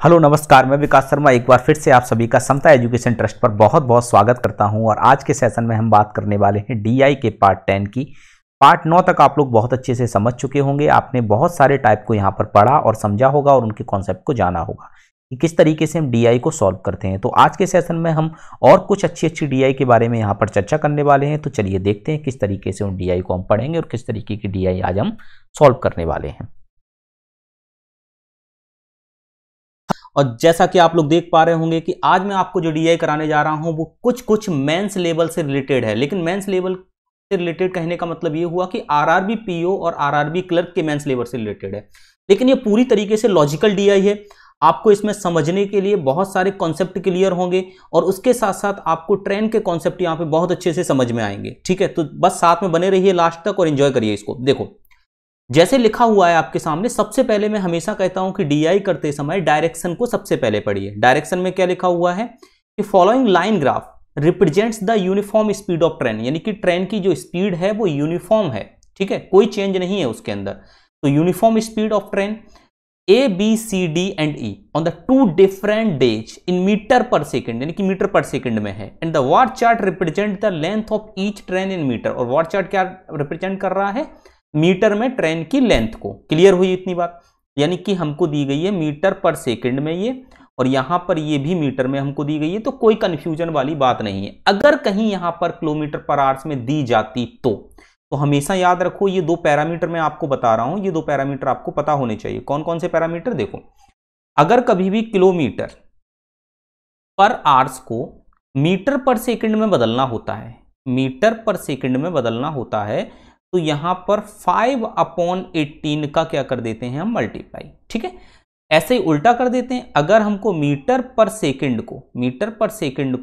Hello नमस्कार, मैं विकास शर्मा एक बार फिर से आप सभी का समता एजुकेशन ट्रस्ट पर बहुत बहुत स्वागत करता हूं। और आज के सेशन में हम बात करने वाले हैं डीआई के पार्ट 10 की। पार्ट 9 तक आप लोग बहुत अच्छे से समझ चुके होंगे। आपने बहुत सारे टाइप को यहां पर पढ़ा और समझा होगा और उनके कॉन्सेप्ट को जाना होगा कि किस तरीके से हम डीआई को सॉल्व करते हैं। तो आज के सेशन में हम और कुछ अच्छी डीआई के बारे में यहाँ पर चर्चा करने वाले हैं। तो चलिए देखते हैं किस तरीके से उन डीआई को हम पढ़ेंगे और किस तरीके की डीआई आज हम सॉल्व करने वाले हैं। और जैसा कि आप लोग देख पा रहे होंगे कि आज मैं आपको जो डीआई कराने जा रहा हूं वो कुछ मेंस लेवल से रिलेटेड है। लेकिन मेंस लेवल से रिलेटेड कहने का मतलब ये हुआ कि आरआरबी पीओ और आरआरबी क्लर्क के मेंस लेवल से रिलेटेड है। लेकिन ये पूरी तरीके से लॉजिकल डीआई है। आपको इसमें समझने के लिए बहुत सारे कॉन्सेप्ट क्लियर होंगे और उसके साथ साथ आपको ट्रेन के कॉन्सेप्ट यहां पे बहुत अच्छे से समझ में आएंगे। ठीक है, तो बस साथ में बने रहिए लास्ट तक और एंजॉय करिए इसको। देखो जैसे लिखा हुआ है आपके सामने, सबसे पहले मैं हमेशा कहता हूं कि डीआई करते समय डायरेक्शन को सबसे पहले पढ़िए। डायरेक्शन में क्या लिखा हुआ है कि following line graph represents the uniform speed of train, यानी कि ट्रेन की जो स्पीड है वो यूनिफॉर्म है। ठीक है, कोई चेंज नहीं है उसके अंदर। तो uniform speed of train A B C D and E on the two different days in metre per second, यानी कि मीटर पर सेकेंड में है। And the bar chart represent the length of each train in metre, और bar chart क्या represent कर रहा है? Metre में ट्रेन की लेंथ को। क्लियर हुई इतनी बात? यानी कि हमको दी गई है मीटर पर सेकंड में ये, और यहां पर ये भी मीटर में हमको दी गई है। तो कोई कंफ्यूजन वाली बात नहीं है। अगर कहीं यहां पर किलोमीटर पर आवर्स में दी जाती तो हमेशा याद रखो ये दो पैरामीटर मैं आपको बता रहा हूं, ये दो पैरामीटर आपको पता होने चाहिए। कौन कौन से पैरामीटर? देखो, अगर कभी भी किलोमीटर पर आवर्स को मीटर पर सेकंड में बदलना होता है, मीटर पर सेकंड में बदलना होता है, तो यहां पर 5/18 का क्या कर देते हैं हम? मल्टीप्लाई। ठीक है, ऐसे ही उल्टा कर देते हैं। अगर हमको मीटर पर सेकंड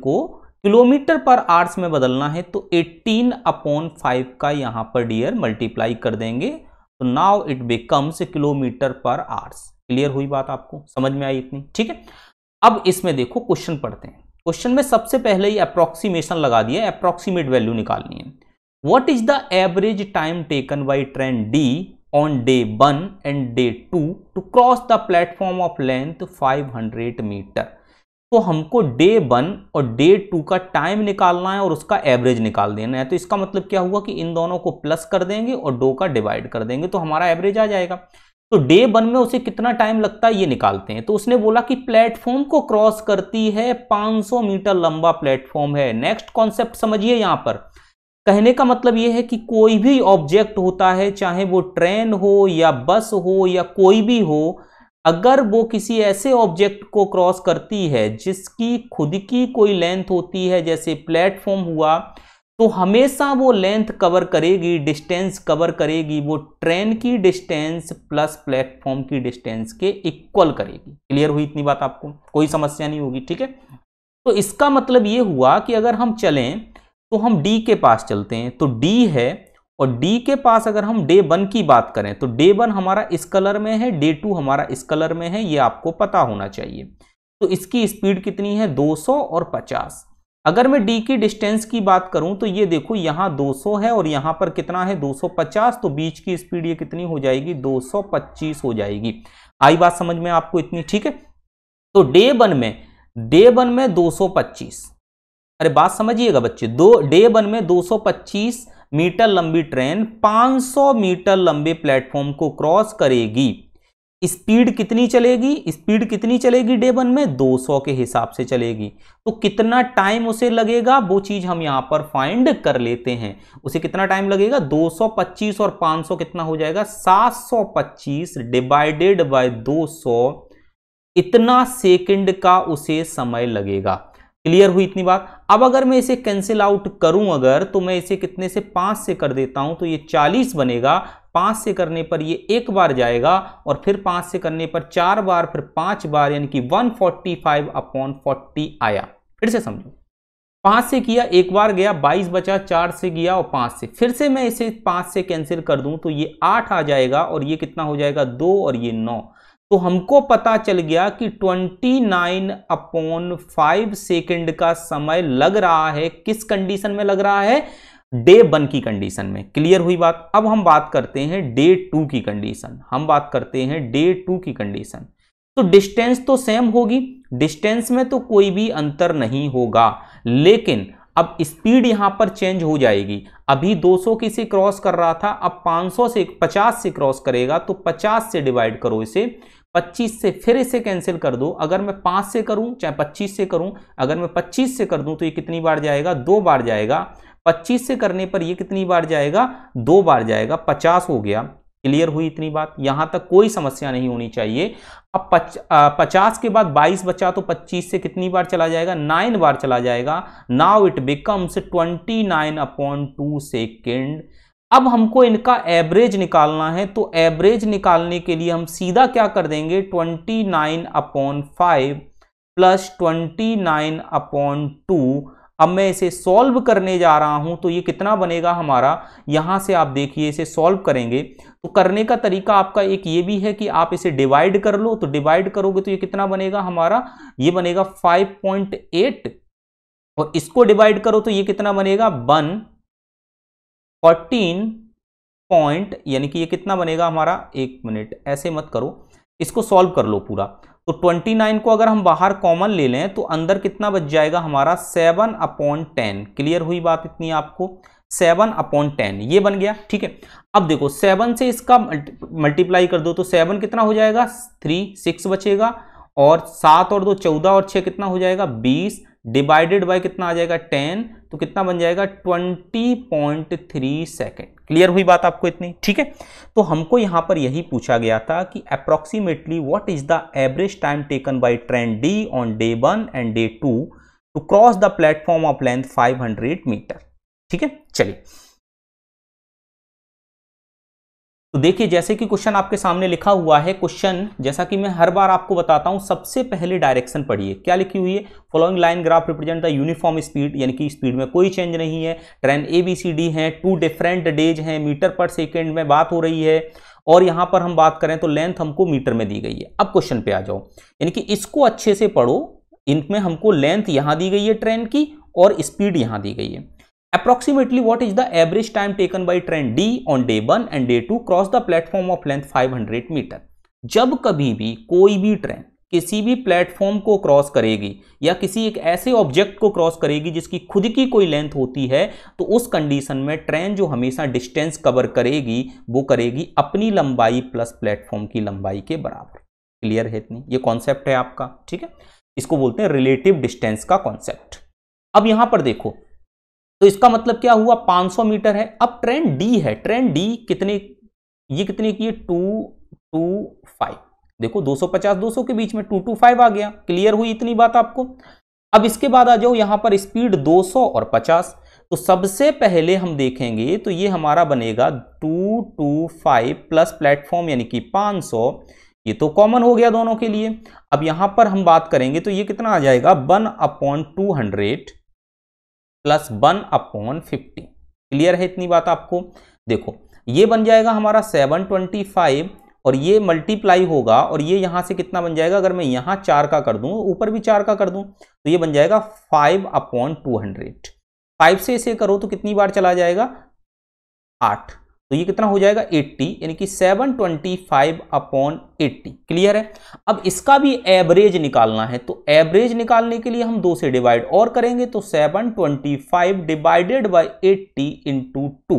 को किलोमीटर पर आवर्स में बदलना है तो 18/5 का यहां पर डियर मल्टीप्लाई कर देंगे। तो नाउ इट बिकम्स किलोमीटर पर आवर्स। क्लियर हुई बात? आपको समझ में आई इतनी? ठीक है, अब इसमें देखो क्वेश्चन पढ़ते हैं। क्वेश्चन में सबसे पहले ही अप्रोक्सीमेशन लगा दिया, अप्रोक्सीमेट वैल्यू निकालनी है। What is the average time taken by train D on day 1 and day 2 to cross the platform of length 500 metre? तो हमको डे 1 और डे 2 का टाइम निकालना है और उसका एवरेज निकाल देना है। तो इसका मतलब क्या हुआ कि इन दोनों को प्लस कर देंगे और 2 का डिवाइड कर देंगे तो हमारा एवरेज आ जाएगा। तो डे 1 में उसे कितना टाइम लगता है ये निकालते हैं। तो उसने बोला कि प्लेटफॉर्म को क्रॉस करती है, 500 मीटर लंबा प्लेटफॉर्म है। नेक्स्ट कॉन्सेप्ट समझिए। यहां पर कहने का मतलब यह है कि कोई भी ऑब्जेक्ट होता है, चाहे वो ट्रेन हो या बस हो या कोई भी हो, अगर वो किसी ऐसे ऑब्जेक्ट को क्रॉस करती है जिसकी खुद की कोई लेंथ होती है, जैसे प्लेटफॉर्म हुआ, तो हमेशा वो लेंथ कवर करेगी, डिस्टेंस कवर करेगी, वो ट्रेन की डिस्टेंस प्लस प्लेटफॉर्म की डिस्टेंस के इक्वल करेगी। क्लियर हुई इतनी बात? आपको कोई समस्या नहीं होगी। ठीक है, तो इसका मतलब ये हुआ कि अगर हम चलें तो हम D के पास चलते हैं, तो D है, और D के पास अगर हम डे 1 की बात करें तो डे 1 हमारा इस कलर में है, डे 2 हमारा इस कलर में है, ये आपको पता होना चाहिए। तो इसकी स्पीड कितनी है? 200 और 50। अगर मैं D की डिस्टेंस की बात करूं तो ये देखो यहां 200 है और यहां पर कितना है? 250। तो बीच की स्पीड ये कितनी हो जाएगी? 225 हो जाएगी। आई बात समझ में आपको इतनी? ठीक है, तो डे 1 में 225, अरे बात समझिएगा बच्चे, डे 1 में 225 मीटर लंबी ट्रेन 500 मीटर लंबे प्लेटफॉर्म को क्रॉस करेगी। स्पीड कितनी चलेगी डे 1 में? 200 के हिसाब से चलेगी। तो कितना टाइम उसे लगेगा वो चीज हम यहां पर फाइंड कर लेते हैं। उसे कितना टाइम लगेगा? 225 और 500 कितना हो जाएगा? 725 डिवाइडेड बाय 200, इतना सेकंड का उसे समय लगेगा। क्लियर हुई इतनी बात? अब अगर मैं इसे कैंसिल आउट करूं अगर, तो मैं इसे कितने से? 5 से कर देता हूं तो ये 40 बनेगा। 5 से करने पर ये एक बार जाएगा और फिर 5 से करने पर 4 बार, फिर 5 बार, यानी कि 145/40 आया। फिर से समझो, 5 से किया, एक बार गया, 22 बचा, 4 से गया और 5 से, फिर से मैं इसे 5 से कैंसिल कर दूं तो ये 8 आ जाएगा और ये कितना हो जाएगा? 2 और ये 9। तो हमको पता चल गया कि 29/5 सेकंड का समय लग रहा है। किस कंडीशन में लग रहा है? डे 1 की कंडीशन में। क्लियर हुई बात? अब हम बात करते हैं डे 2 की कंडीशन। तो डिस्टेंस तो सेम होगी, डिस्टेंस में तो कोई भी अंतर नहीं होगा, लेकिन अब स्पीड यहां पर चेंज हो जाएगी। अभी 200 की से क्रॉस कर रहा था, अब 500 से 50 से क्रॉस करेगा, तो 50 से डिवाइड करो इसे, 25 से फिर इसे कैंसिल कर दो। अगर मैं 5 से करूं चाहे 25 से करूं, अगर मैं 25 से कर दूं तो ये कितनी बार जाएगा, 2 बार जाएगा। 25 से करने पर ये कितनी बार जाएगा, 2 बार जाएगा, 50 हो गया। क्लियर हुई इतनी बात, यहां तक कोई समस्या नहीं होनी चाहिए। अब 50 के बाद 22 बचा, तो 25 से कितनी बार चला जाएगा, 9 बार चला जाएगा। Now it becomes 29/2 second. अब हमको इनका एवरेज निकालना है, तो एवरेज निकालने के लिए हम सीधा क्या कर देंगे, 29/5 प्लस 29/2। अब मैं इसे सॉल्व करने जा रहा हूं, तो ये कितना बनेगा हमारा, यहां से आप देखिए इसे सॉल्व करेंगे तो करने का तरीका आपका एक ये भी है कि आप इसे डिवाइड कर लो, तो डिवाइड करोगे तो ये कितना बनेगा हमारा, ये बनेगा 5.8, और इसको डिवाइड करो तो ये कितना बनेगा 14 पॉइंट, यानी कि ये कितना बनेगा हमारा, एक मिनट ऐसे मत करो, इसको सॉल्व कर लो पूरा। तो 29 को अगर हम बाहर कॉमन ले लें तो अंदर कितना बच जाएगा हमारा, 7/10। क्लियर हुई बात इतनी आपको, 7/10 ये बन गया। ठीक है, अब देखो 7 से इसका मल्टीप्लाई कर दो, तो 7 कितना हो जाएगा, 3, 6 बचेगा, और 7 और 2 14, और 6 कितना हो जाएगा 20, डिवाइडेड बाय कितना आ जाएगा 10, तो कितना बन जाएगा 20.3 सेकेंड। क्लियर हुई बात आपको इतनी, ठीक है। तो हमको यहां पर यही पूछा गया था कि approximately what is the average time taken by train D on day 1 and day 2 to cross the platform of length 500 metre. ठीक है, चलिए तो देखिए जैसे कि क्वेश्चन आपके सामने लिखा हुआ है, क्वेश्चन जैसा कि मैं हर बार आपको बताता हूं, सबसे पहले डायरेक्शन पढ़िए, क्या लिखी हुई है, following line graph represent the uniform speed, यानी कि स्पीड में कोई चेंज नहीं है, ट्रेन ABCD है, 2 डिफरेंट डेज हैं, मीटर पर सेकेंड में बात हो रही है, और यहां पर हम बात करें तो लेंथ हमको मीटर में दी गई है। अब क्वेश्चन पे आ जाओ, यानी कि इसको अच्छे से पढ़ो, इनमें हमको लेंथ यहां दी गई है ट्रेन की, और स्पीड यहां दी गई है। Approximately what is the average time taken by train D on day 1 and day 2 cross the platform of length 500 metre. जब कभी भी कोई भी ट्रेन किसी भी प्लेटफॉर्म को क्रॉस करेगी या किसी एक ऐसे ऑब्जेक्ट को क्रॉस करेगी जिसकी खुद की कोई लेंथ होती है, तो उस कंडीशन में ट्रेन जो हमेशा डिस्टेंस कवर करेगी वो करेगी अपनी लंबाई प्लस प्लेटफॉर्म की लंबाई के बराबर। क्लियर है इतनी, ये कॉन्सेप्ट है आपका, ठीक है, इसको बोलते हैं रिलेटिव डिस्टेंस का कॉन्सेप्ट। अब यहां पर देखो, तो इसका मतलब क्या हुआ, 500 मीटर है। अब ट्रेन डी है, ट्रेन डी कितने, ये कितने की है, 225। देखो 250 200 के बीच में 225 आ गया। क्लियर हुई इतनी बात आपको। अब इसके बाद आ जाओ यहां पर स्पीड 200 और 50, तो सबसे पहले हम देखेंगे तो ये हमारा बनेगा 225 प्लस प्लेटफॉर्म यानी कि 500, ये तो कॉमन हो गया दोनों के लिए। अब यहां पर हम बात करेंगे तो ये कितना आ जाएगा, 1/200 प्लस 1/50। क्लियर है इतनी बात आपको। देखो ये बन जाएगा हमारा 725, और ये मल्टीप्लाई होगा, और ये यहां से कितना बन जाएगा, अगर मैं यहां 4 का कर दूं, ऊपर भी 4 का कर दूं, तो ये बन जाएगा 5/200। 5 से इसे करो तो कितनी बार चला जाएगा, 8, तो ये कितना हो जाएगा 80, यानी कि 725/80। क्लियर है। अब इसका भी एवरेज निकालना है, तो एवरेज निकालने के लिए हम 2 से डिवाइड और करेंगे, तो 725 डिवाइडेड बाय 80 इंटू 2,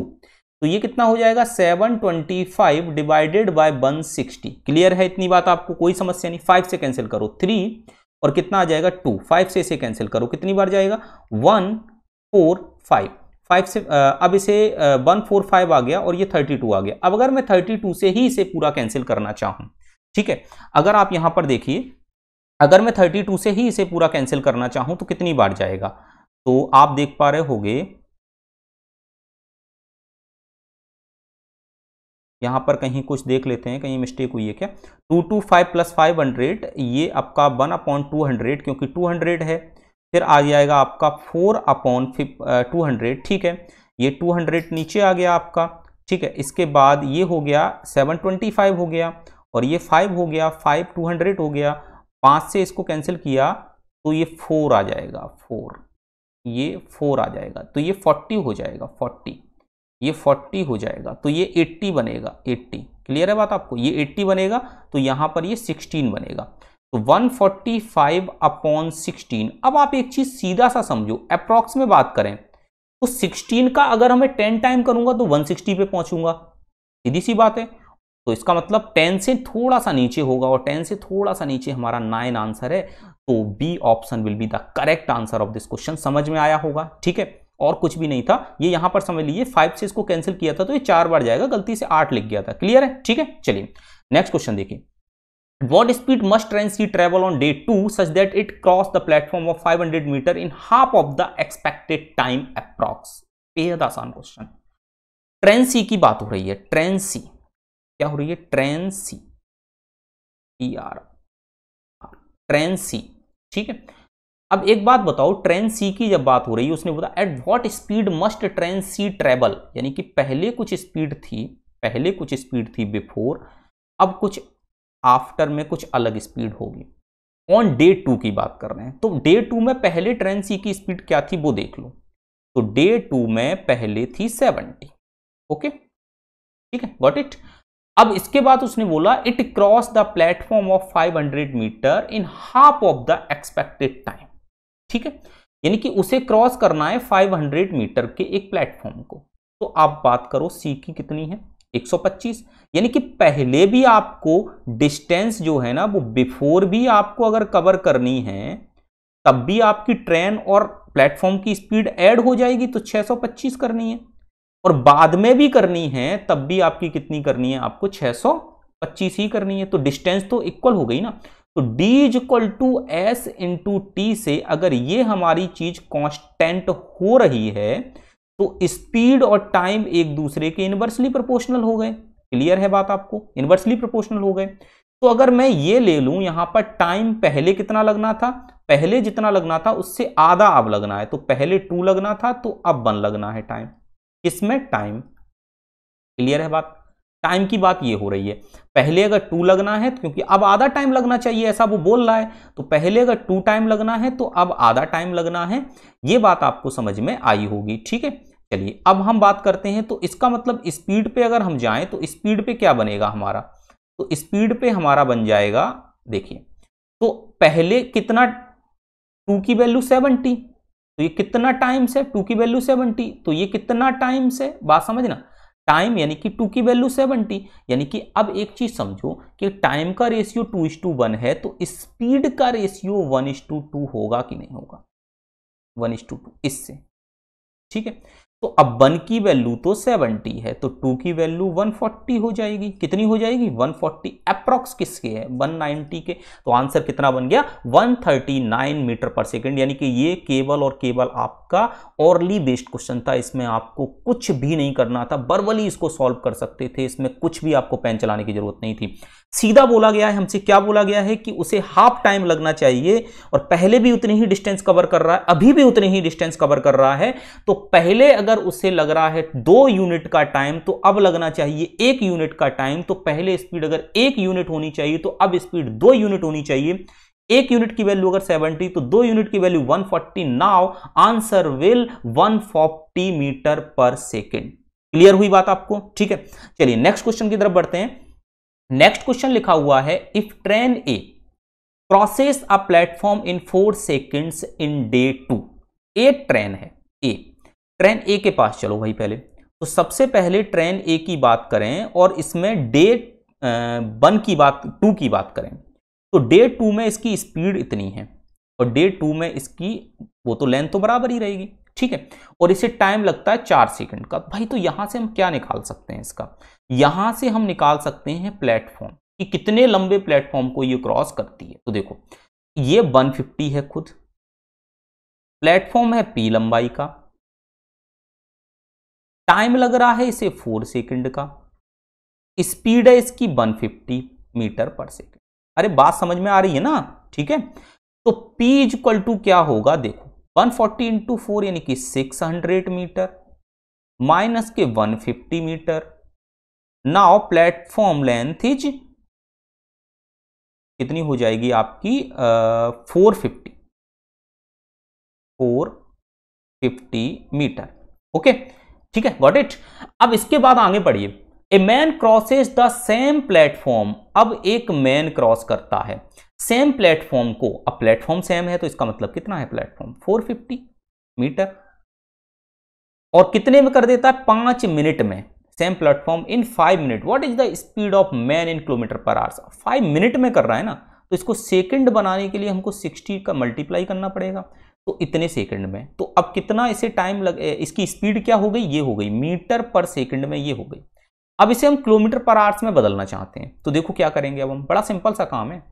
तो ये कितना हो जाएगा 725 डिवाइडेड बाय 160। क्लियर है इतनी बात आपको, कोई समस्या नहीं। 5 से कैंसिल करो 3, और कितना आ जाएगा 2, 5 से इसे कैंसिल करो, कितनी बार जाएगा 145। 5 से अब इसे 145 आ गया, और ये 32 आ गया। अब अगर मैं 32 से ही इसे पूरा कैंसिल करना चाहूं, ठीक है, अगर आप यहां पर देखिए, अगर मैं 32 से ही इसे पूरा कैंसिल करना चाहूं तो कितनी बार जाएगा, तो आप देख पा रहे होगे यहां पर कहीं कुछ देख लेते हैं, कहीं मिस्टेक हुई है क्या। 225 प्लस 500, ये आपका 1/200, क्योंकि 200 है, फिर आ जाएगा आपका 4/200। ठीक है, ये 200 नीचे आ गया आपका। ठीक है, इसके बाद ये हो गया 725 हो गया, और ये 5 हो गया, 5 200 हो गया। 5 से इसको कैंसिल किया तो ये 4 आ जाएगा, 4, ये 4 आ जाएगा, तो ये 40 हो जाएगा, 40। ये 40 हो जाएगा, तो ये 80 बनेगा, 80। क्लियर है बात आपको, ये 80 बनेगा, तो यहां पर ये 16 बनेगा, तो 145 अपॉन 16। अब आप एक चीज सीधा सा समझो, अप्रॉक्स में बात करें तो 16 का अगर हमें 10 टाइम करूंगा तो 160 पे पहुंचूंगा, सीधी सी बात है। तो इसका मतलब 10 से थोड़ा सा नीचे होगा, और 10 से थोड़ा सा नीचे हमारा 9 आंसर है, तो B option will be the correct answer of this question. समझ में आया होगा, ठीक है, और कुछ भी नहीं था, ये यहां पर समझ लीजिए 5 से इसको कैंसिल किया था तो ये 4 बार जाएगा, गलती से 8 लिख गया था। क्लियर है, ठीक है, चलिए नेक्स्ट क्वेश्चन देखिए। What speed must train C travel on day 2 such that it cross the platform of 500 meter in half of the expected time approx? बेहद आसान क्वेश्चन। ट्रेन सी की बात हो रही है, ट्रेन सी क्या हो रही है, ट्रेन सी, ट्रेन सी, ठीक है। अब एक बात बताओ, ट्रेन सी की जब बात हो रही है, उसने बोला at what speed must train C travel, यानी कि पहले कुछ स्पीड थी बिफोर, अब कुछ आफ्टर में कुछ अलग स्पीड होगी। ऑन डे 2 की बात कर रहे हैं, तो डे 2 में पहले ट्रेन सी की स्पीड क्या थी वो देख लो। तो डे 2 में पहले थी 70, ओके, ठीक है, गॉट इट। अब इसके बाद उसने बोला it cross the platform of 500 metre in half of the expected time, ठीक है, यानी कि उसे क्रॉस करना है 500 मीटर के एक प्लेटफॉर्म को। तो आप बात करो सी की कितनी है, 125, यानी कि पहले भी आपको डिस्टेंस जो है ना वो बिफोर भी आपको अगर कवर करनी है तब भी आपकी ट्रेन और प्लेटफॉर्म की स्पीड ऐड हो जाएगी, तो 625 करनी है, और बाद में भी करनी है तब भी आपकी कितनी करनी है, आपको 625 ही करनी है। तो डिस्टेंस तो इक्वल हो गई ना, तो d is equal to S into T से अगर ये हमारी चीज कांस्टेंट हो रही है तो स्पीड और टाइम एक दूसरे के इनवर्सली प्रोपोर्शनल हो गए। क्लियर है बात आपको, इनवर्सली प्रोपोर्शनल हो गए। तो अगर मैं ये ले लूं, यहां पर टाइम पहले कितना लगना था, पहले जितना लगना था उससे आधा अब लगना है, तो पहले 2 लगना था तो अब 1 लगना है टाइम, इसमें टाइम। क्लियर है बात, टाइम की बात ये हो रही है, पहले अगर 2 लगना है क्योंकि अब आधा टाइम लगना चाहिए ऐसा वो बोल रहा है, तो पहले अगर 2 टाइम लगना है तो अब आधा टाइम लगना है। ये बात आपको समझ में आई होगी, ठीक है। चलिए अब हम बात करते हैं, तो इसका मतलब स्पीड पे अगर हम जाएं तो स्पीड पे क्या बनेगा हमारा, तो स्पीड पे हमारा बन जाएगा, देखिए, तो पहले कितना 2 की वैल्यू 70, तो ये कितना टाइम्स है 2 की वैल्यू 70, तो ये कितना टाइम्स है, बात समझना, टाइम यानी कि 2 की वैल्यू 70, यानी कि अब एक चीज समझो कि टाइम का रेशियो 2:1 है, तो स्पीड का रेशियो 1:2 होगा कि नहीं होगा, 1:2 इससे, ठीक है। तो अब 1 की वैल्यू तो 70 है, तो 2 की वैल्यू 140 हो जाएगी, कितनी हो जाएगी 140, अप्रॉक्स किसके है 190 के, तो आंसर कितना बन गया 139 मीटर पर सेकंड। यानी कि ये केवल और केवल आपका ओरली बेस्ड क्वेश्चन था, इसमें आपको कुछ भी नहीं करना था, वर्बली इसको सॉल्व कर सकते थे, इसमें कुछ भी आपको पेन चलाने की जरूरत नहीं थी। सीधा बोला गया है हमसे, क्या बोला गया है कि उसे हाफ टाइम लगना चाहिए, और पहले भी उतनी ही डिस्टेंस कवर कर रहा है, अभी भी उतनी ही डिस्टेंस कवर कर रहा है, तो पहले अगर उसे लग रहा है 2 यूनिट का टाइम तो अब लगना चाहिए 1 यूनिट का टाइम। तो पहले स्पीड अगर 1 यूनिट होनी चाहिए तो अब स्पीड 2 यूनिट होनी चाहिए। 1 यूनिट की वैल्यू अगर 70 तो 2 यूनिट की value 140। Now answer will 140 metre per second. Clear हुई बात आपको, ठीक है। चलिए नेक्स्ट क्वेश्चन की तरफ बढ़ते हैं। नेक्स्ट क्वेश्चन लिखा हुआ है if train A crosses a platform in 4 seconds in day 2। A train है, ए ट्रेन ए के पास चलो भाई पहले, तो सबसे पहले ट्रेन ए की बात करें और इसमें डे 1 की बात 2 की बात करें, तो डे 2 में इसकी स्पीड इतनी है और डे 2 में इसकी वो तो लेंथ तो बराबर ही रहेगी, ठीक है, और इसे टाइम लगता है 4 सेकंड का। भाई तो यहां से हम क्या निकाल सकते हैं इसका, यहां से हम निकाल सकते हैं प्लेटफॉर्म कि कितने लंबे प्लेटफॉर्म को ये क्रॉस करती है। तो देखो ये 150 है, खुद प्लेटफॉर्म है P लंबाई का, टाइम लग रहा है इसे 4 सेकंड का, स्पीड है इसकी 150 मीटर पर सेकंड। अरे बात समझ में आ रही है ना, ठीक है। तो P इज इक्वल टू क्या होगा, देखो 140 इंटू 4 यानी कि 600 मीटर माइनस के 150 metre. Now platform length is कितनी हो जाएगी आपकी 450 मीटर, ओके। ठीक है, गॉट इट। अब इसके बाद आगे बढ़िए। A man crosses the same platform, अब एक मैन क्रॉस करता है सेम प्लेटफॉर्म को। अब प्लेटफॉर्म सेम है तो इसका मतलब कितना है, प्लेटफॉर्म 450 मीटर, और कितने में कर देता है, 5 मिनट में। Same platform in 5 minute. What is the speed of man in kilometre per hour, 5 minute में कर रहा है ना, तो इसको सेकंड बनाने के लिए हमको 60 का मल्टीप्लाई करना पड़ेगा, तो इतने सेकंड में। तो अब कितना इसे टाइम लगे, इसकी स्पीड क्या हो गई, ये हो गई मीटर पर सेकंड में, ये हो गई। अब इसे हम किलोमीटर पर आवर्स में बदलना चाहते हैं, तो देखो क्या करेंगे। अब हम, बड़ा सिंपल सा काम है।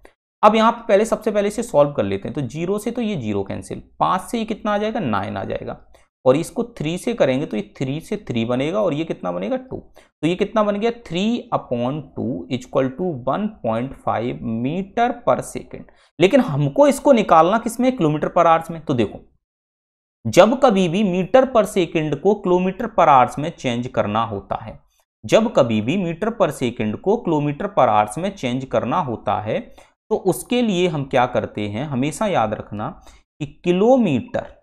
अब यहां पर पहले सबसे पहले इसे सॉल्व कर लेते हैं। तो 0 से तो ये 0 कैंसिल, 5 से ये कितना आ जाएगा, 9 आ जाएगा, और इसको 3 से करेंगे तो ये 3 से 3 बनेगा, और ये कितना बनेगा, 2। तो ये कितना बन गया, 3/2 equal to 1.5 metre per second. लेकिन हमको इसको निकालना किसमें, किलोमीटर पर आवर्स में। तो देखो, जब कभी भी मीटर पर सेकेंड को किलोमीटर पर आवर्स में चेंज करना होता है, जब कभी भी मीटर पर सेकेंड को किलोमीटर पर आवर्स में चेंज करना होता है, तो उसके लिए हम क्या करते हैं, हमेशा याद रखना कि किलोमीटर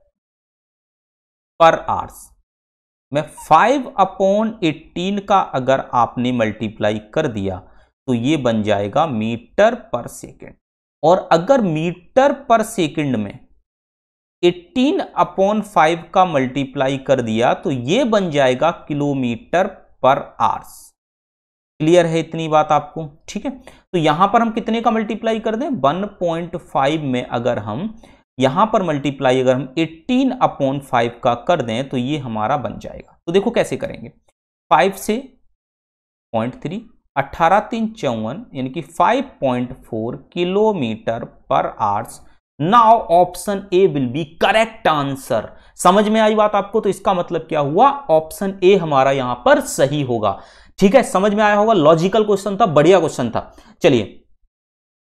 पर आवर्स में 5/18 का अगर आपने मल्टीप्लाई कर दिया तो ये बन जाएगा मीटर पर सेकेंड। और अगर मीटर पर सेकेंड में 18/5 का मल्टीप्लाई कर दिया तो ये बन जाएगा किलोमीटर पर आवर्स। क्लियर है इतनी बात आपको, ठीक है। तो यहां पर हम कितने का मल्टीप्लाई कर दें, 1.5 में अगर हम यहां पर मल्टीप्लाई अगर हम 18/5 का कर दें तो ये हमारा बन जाएगा। तो देखो कैसे करेंगे, 5 से 0.3, 18 3 54, यानी कि 5.4 किलोमीटर पर hours. Now option A will B correct answer. समझ में आई बात आपको, तो इसका मतलब क्या हुआ, ऑप्शन ए हमारा यहां पर सही होगा। ठीक है, समझ में आया होगा, लॉजिकल क्वेश्चन था, बढ़िया क्वेश्चन था। चलिए,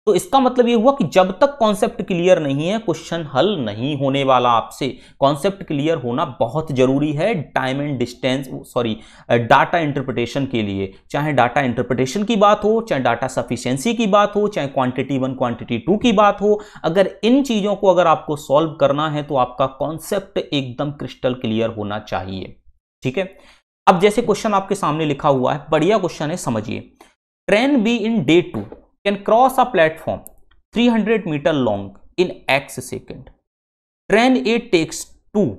तो इसका मतलब यह हुआ कि जब तक कॉन्सेप्ट क्लियर नहीं है क्वेश्चन हल नहीं होने वाला आपसे। कॉन्सेप्ट क्लियर होना बहुत जरूरी है time and distance data interpretation के लिए। चाहे डाटा इंटरप्रिटेशन की बात हो, चाहे डाटा सफिशिएंसी की बात हो, चाहे क्वांटिटी 1 क्वांटिटी 2 की बात हो, अगर इन चीजों को अगर आपको सॉल्व करना है तो आपका कॉन्सेप्ट एकदम क्रिस्टल क्लियर होना चाहिए। ठीक है, अब जैसे क्वेश्चन आपके सामने लिखा हुआ है, बढ़िया क्वेश्चन है, समझिए। Train B in day 2 can cross a platform 300 meter long in X second. Train A takes 2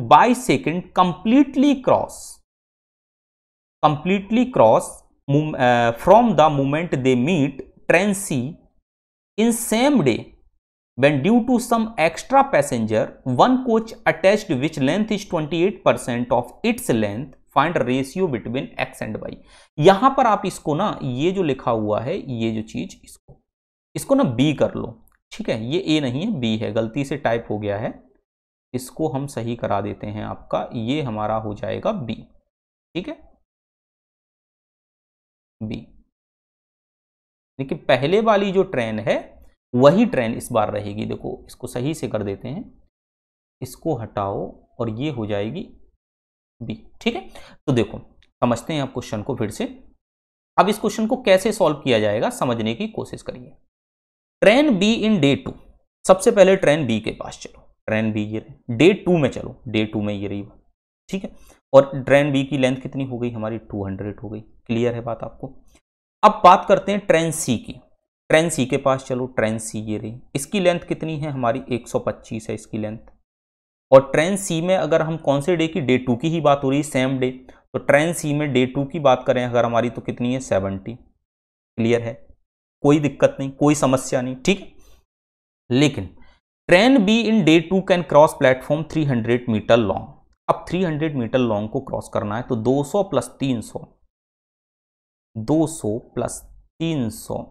by second completely cross from the moment they meet train C in same day when due to some extra passenger one coach attached which length is 28% of its length find ratio between X and Y. यहां पर आप इसको ना, ये जो लिखा हुआ है ये जो चीज, इसको ना बी कर लो। ठीक है, ये ए नहीं है, बी है, गलती से टाइप हो गया है, इसको हम सही करा देते हैं आपका, ये हमारा हो जाएगा बी। ठीक है, बी, लेकिन पहले वाली जो ट्रेन है वही ट्रेन इस बार रहेगी। देखो इसको सही से कर देते हैं, इसको हटाओ और ये हो जाएगी बी। ठीक है, तो देखो समझते हैं आप क्वेश्चन को फिर से। अब इस क्वेश्चन को कैसे सॉल्व किया जाएगा समझने की कोशिश करिए। ट्रेन बी इन डे 2, सबसे पहले ट्रेन बी के पास चलो, ट्रेन बी ये डे 2 में चलो, डे 2 में ये रही। ठीक है, और ट्रेन बी की लेंथ कितनी हो गई हमारी, 200 हो गई। क्लियर है बात आपको। अब बात करते हैं ट्रेन सी की। ट्रेन सी के पास चलो, ट्रेन सी ये रही, इसकी लेंथ कितनी है हमारी, 125 है इसकी लेंथ। और ट्रेन सी में अगर हम कौन से डे की, डे 2 की ही बात हो रही है, सेम डे, तो ट्रेन सी में डे 2 की बात करें अगर हमारी तो कितनी है, 70। क्लियर है, कोई दिक्कत नहीं, कोई समस्या नहीं। ठीक है, लेकिन train B in day 2 can cross platform 300 metre long. अब 300 मीटर लॉन्ग को क्रॉस करना है तो 200 प्लस 300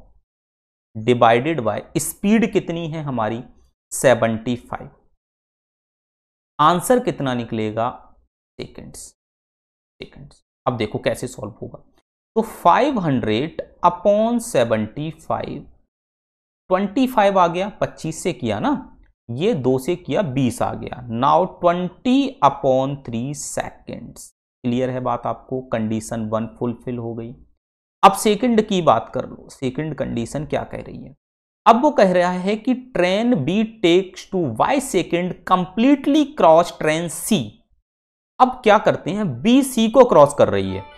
डिवाइडेड बाय स्पीड कितनी है हमारी, 75। आंसर कितना निकलेगा, सेकेंड्स। अब देखो कैसे सॉल्व होगा। तो 500/75, 25 आ गया, 25 से किया ना, ये 2 से किया 20 आ गया। Now 20/3 seconds. क्लियर है बात आपको, कंडीशन 1 फुलफिल हो गई। अब सेकंड की बात कर लो, सेकंड कंडीशन क्या कह रही है, अब वो कह रहा है कि train B takes two Y second completely cross train C. अब क्या करते हैं, बी सी को क्रॉस कर रही है।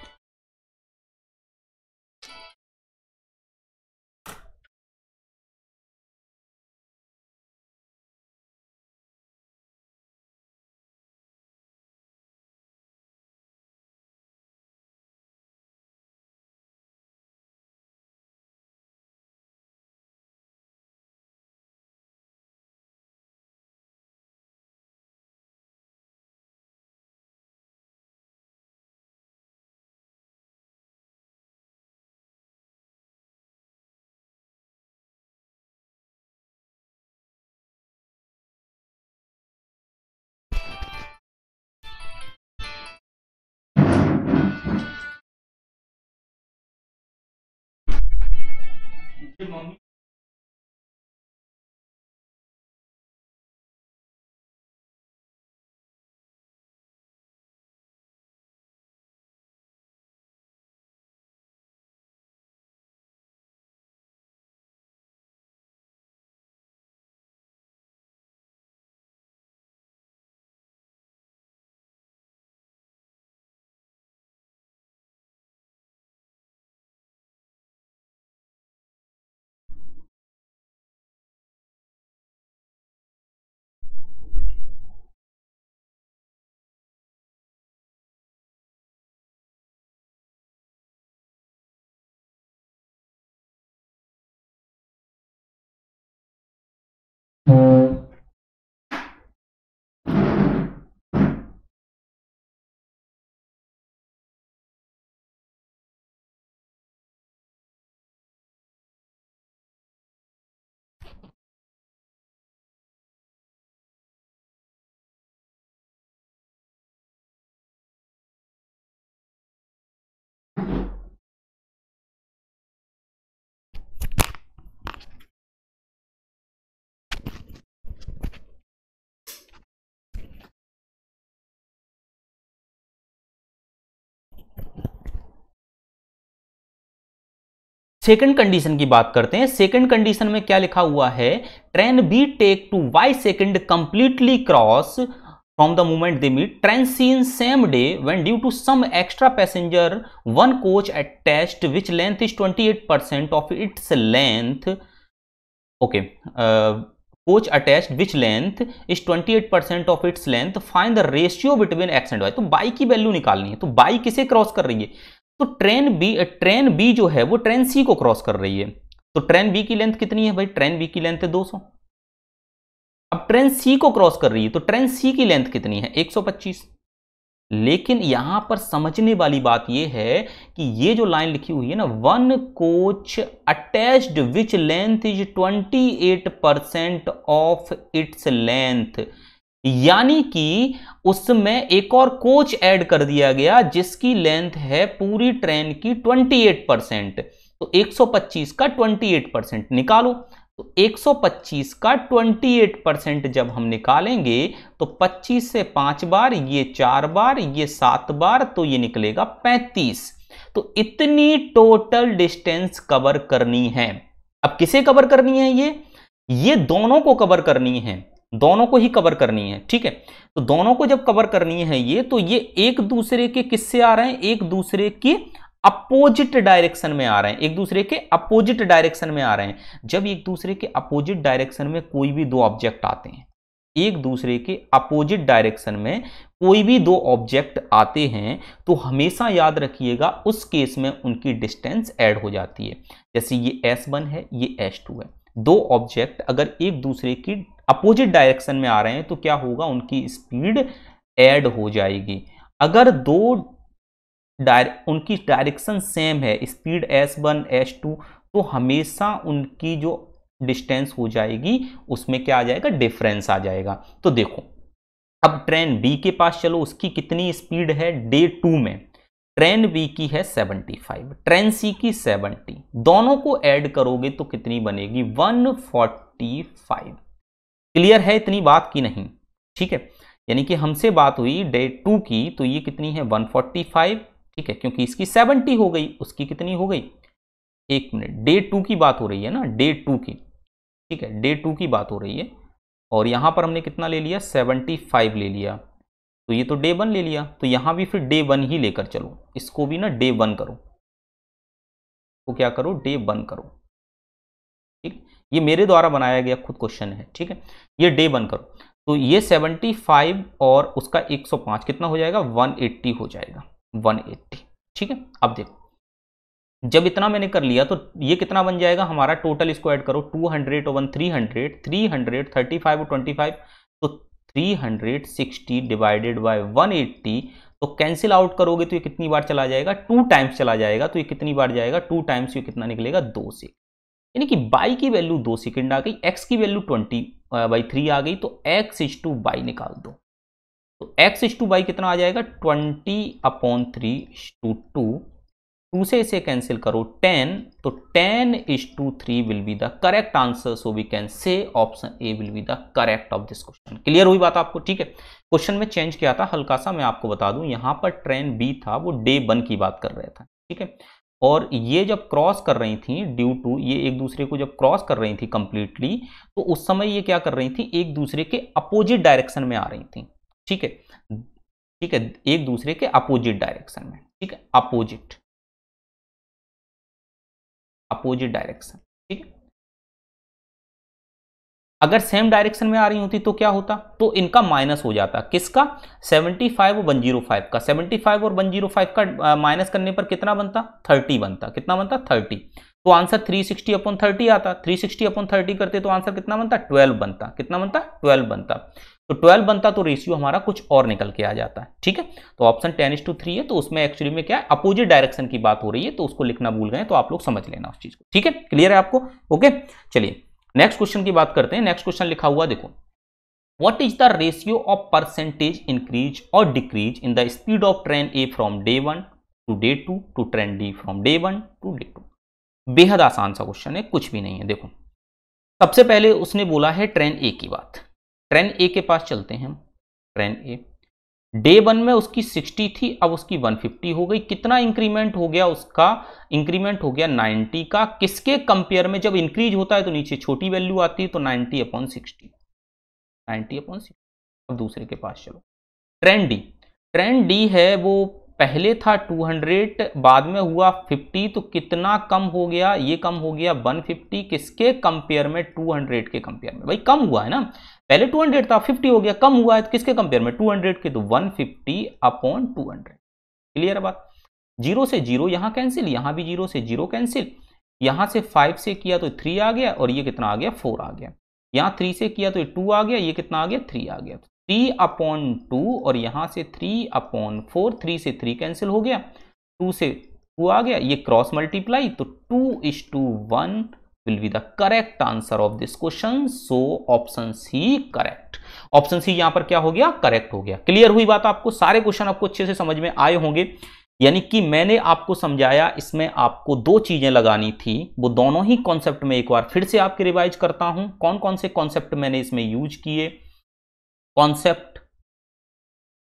सेकंड कंडीशन की बात करते हैं। सेकंड कंडीशन में क्या लिखा हुआ है, train B take to Y second completely cross from the moment they meet train C in same day when due to some extra passenger one coach attached which length is 28% of its length. Okay, coach attached which length is 28% of its length, find the ratio between X and Y. तो Y की value निकालनी है। तो by किसे cross कर रही है, तो ट्रेन बी जो है वो ट्रेन सी को क्रॉस कर रही है। तो ट्रेन बी की लेंथ कितनी है भाई, ट्रेन बी की लेंथ है 200। अब ट्रेन सी को क्रॉस कर रही है तो ट्रेन सी की लेंथ कितनी है, 125। लेकिन यहां पर समझने वाली बात यह है कि ये जो लाइन लिखी हुई है ना, one coach attached which length is 28% of its length, यानी कि उसमें एक और कोच ऐड कर दिया गया जिसकी लेंथ है पूरी ट्रेन की 28%। तो 125 का 28% निकालो। तो 125 का 28% जब हम निकालेंगे तो 25 से 5 बार, ये 4 बार, ये 7 बार, तो ये निकलेगा 35। तो इतनी टोटल डिस्टेंस कवर करनी है। अब किसे कवर करनी है, ये दोनों को कवर करनी है, दोनों को ही कवर करनी है। ठीक है, तो दोनों को जब कवर करनी है ये, तो ये एक दूसरे के किससे आ रहे हैं, एक दूसरे की अपोजिट डायरेक्शन में आ रहे हैं, एक दूसरे के अपोजिट डायरेक्शन में आ रहे हैं। जब एक दूसरे के अपोजिट डायरेक्शन में कोई भी दो ऑब्जेक्ट आते हैं, एक दूसरे के अपोजिट डायरेक्शन में कोई भी दो ऑब्जेक्ट आते हैं, तो हमेशा याद रखिएगा उस केस में उनकी डिस्टेंस ऐड हो जाती है। जैसे ये S1 है, ये S2 है। दो ऑब्जेक्ट अगर एक दूसरे की अपोजिट डायरेक्शन में आ रहे हैं तो क्या होगा, उनकी स्पीड ऐड हो जाएगी। अगर उनकी डायरेक्शन सेम है, स्पीड S1 S2, तो हमेशा उनकी जो डिस्टेंस हो जाएगी उसमें क्या आ जाएगा, डिफरेंस आ जाएगा। तो देखो, अब ट्रेन बी के पास चलो, उसकी कितनी स्पीड है डे 2 में, ट्रेन बी की है 75, ट्रेन सी की 70, दोनों को ऐड करोगे तो कितनी बनेगी, 145। क्लियर है इतनी बात की नहीं, ठीक है। यानी कि हमसे बात हुई डे 2 की, तो ये कितनी है 145, ठीक है, क्योंकि इसकी 70 हो गई, उसकी कितनी हो गई, एक मिनट, डे 2 की बात हो रही है ना, डे 2 की, ठीक है, डे 2 की बात हो रही है, और यहां पर हमने कितना ले लिया, 75 ले लिया, तो ये तो डे 1 ले लिया, तो यहां भी फिर डे 1 ही लेकर चलो, इसको भी ना डे 1 करो, तो क्या करो, डे 1 करो। ठीक, ये मेरे द्वारा बनाया गया खुद क्वेश्चन है, ठीक है, ये डे 1 करो, तो ये 75 और उसका 105 कितना हो जाएगा, 180 हो जाएगा, 180। ठीक है, अब देखो जब इतना मैंने कर लिया तो ये कितना बन जाएगा हमारा, टोटल इसको ऐड करो, 200 और 300, 300, 35 और 25, तो 360 डिवाइडेड बाय 180, तो कैंसिल आउट करोगे तो ये कितनी बार चला जाएगा, 2 टाइम्स चला जाएगा, तो ये कितनी बार जाएगा, 2 टाइम्स, ये कितना निकलेगा, 2 सेकंड, यानी कि बाई की वैल्यू 2 सेकंड आ गई, एक्स की वैल्यू 20/3 आ गई, तो x इज टू बाई निकाल दो, तो x इज टू बाई कितना आ जाएगा, 20/3:2, 2 से इसे कैंसिल करो 10, तो 10:3 will be the correct answer, so we can say option A will be the correct of this question. Clear हुई बात आपको? ठीक है, क्वेश्चन में चेंज किया था हल्का सा, मैं आपको बता दूं, यहां पर ट्रेन बी था वो डे 1 की बात कर रहा था, ठीक है, और ये जब क्रॉस कर रही थी ड्यू टू, ये एक दूसरे को जब क्रॉस कर रही थी कंप्लीटली, तो उस समय ये क्या कर रही थी, एक दूसरे के अपोजिट डायरेक्शन में आ रही थी, ठीक है, ठीक है, एक दूसरे के अपोजिट डायरेक्शन में, ठीक है, अपोजिट डायरेक्शन, ठीक है, अगर सेम डायरेक्शन में आ रही होती तो क्या होता, तो इनका माइनस हो जाता, किसका, 75 और 105 का, 75 और 105 का माइनस करने पर कितना बनता, 30 बनता, कितना बनता, 30, तो आंसर 360/30 आता, 360/30 करते तो आंसर कितना बनता, 12 बनता, कितना बनता, 12 बनता, तो 12 बनता, तो रेशियो हमारा कुछ और निकल के आ जाता है, ठीक है, तो ऑप्शन 10:3 है, तो उसमें एक्चुअली में क्या है, अपोजिट डायरेक्शन की बात हो रही है, तो उसको लिखना भूल गए तो आप लोग समझ लेना उस चीज को, ठीक है, क्लियर है आपको? ओके, चलिए नेक्स्ट क्वेश्चन की बात करते हैं। नेक्स्ट क्वेश्चन लिखा हुआ देखो, what is the ratio of percentage increase और decrease in the speed of train A from day 1 to day 2 to train D from day 1 to day 2। बेहद आसान सा क्वेश्चन है, कुछ भी नहीं है। देखो सबसे पहले उसने बोला है ट्रेन ए की बात, ट्रेन ए के पास चलते हैं हम, ट्रेन ए डे 1 में उसकी 60 थी, अब उसकी 150 हो गई, कितना इंक्रीमेंट हो गया, उसका इंक्रीमेंट हो गया 90 का, किसके कंपेयर में, जब इंक्रीज होता है तो नीचे छोटी वैल्यू आती है, तो 90/60, 90/60। अब दूसरे के पास चलो, ट्रेन डी, ट्रेन डी है वो पहले था 200, बाद में हुआ 50, तो कितना कम हो गया, ये कम हो गया 150, किसके कंपेयर में, 200 के कंपेयर में, भाई कम हुआ है ना, पहले 200 था 50 हो गया, कम हुआ है तो किसके कंपेयर में, 200 के, तो 150/200। क्लियर है बात? 0 से 0 यहां कैंसिल, यहां भी 0 से 0 कैंसिल, यहां से 5 से किया तो 3 आ गया, और ये कितना आ गया, 4 आ गया, यहां 3 से किया तो 2 आ गया, ये कितना आ गया, 3 आ गया, 3/2, और यहां से 3/4, 3 से 3 कैंसिल हो गया, 2 से 2 आ गया, ये क्रॉस मल्टीप्लाई, तो 2:1 will be the correct answer of this question, so option C correct. Option C यहां पर क्या हो गया, करेक्ट हो गया। क्लियर हुई बात आपको? सारे क्वेश्चन आपको अच्छे से समझ में आए होंगे, यानी कि मैंने आपको समझाया, इसमें आपको 2 चीजें लगानी थी, वो दोनों ही कॉन्सेप्ट में एक बार फिर से आपके रिवाइज करता हूं, कौन कौन से कॉन्सेप्ट मैंने इसमें यूज किए। कॉन्सेप्ट,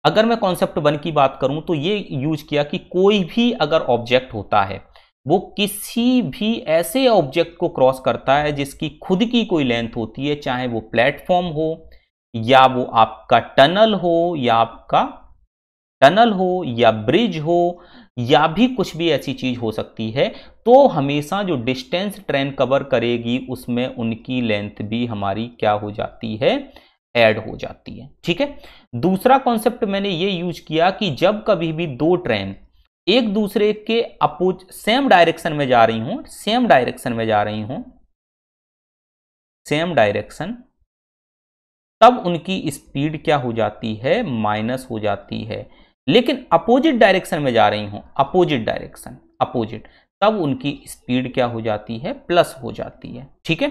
अगर मैं कॉन्सेप्ट 1 की बात करूं तो ये यूज किया कि कोई भी अगर ऑब्जेक्ट होता है वो किसी भी ऐसे ऑब्जेक्ट को क्रॉस करता है जिसकी खुद की कोई लेंथ होती है, चाहे वो प्लेटफॉर्म हो या वो आपका टनल हो या ब्रिज हो या भी कुछ भी ऐसी चीज हो सकती है, तो हमेशा जो डिस्टेंस ट्रेन कवर करेगी उसमें उनकी लेंथ भी हमारी क्या हो जाती है, ऐड हो जाती है। ठीक है, दूसरा कॉन्सेप्ट मैंने ये यूज किया कि जब कभी भी 2 ट्रेन एक दूसरे के सेम डायरेक्शन में जा रही हूं, तब उनकी स्पीड क्या हो जाती है, माइनस हो जाती है, लेकिन अपोजिट डायरेक्शन में जा रही हूं, अपोजिट, तब उनकी स्पीड क्या हो जाती है, प्लस हो जाती है। ठीक है,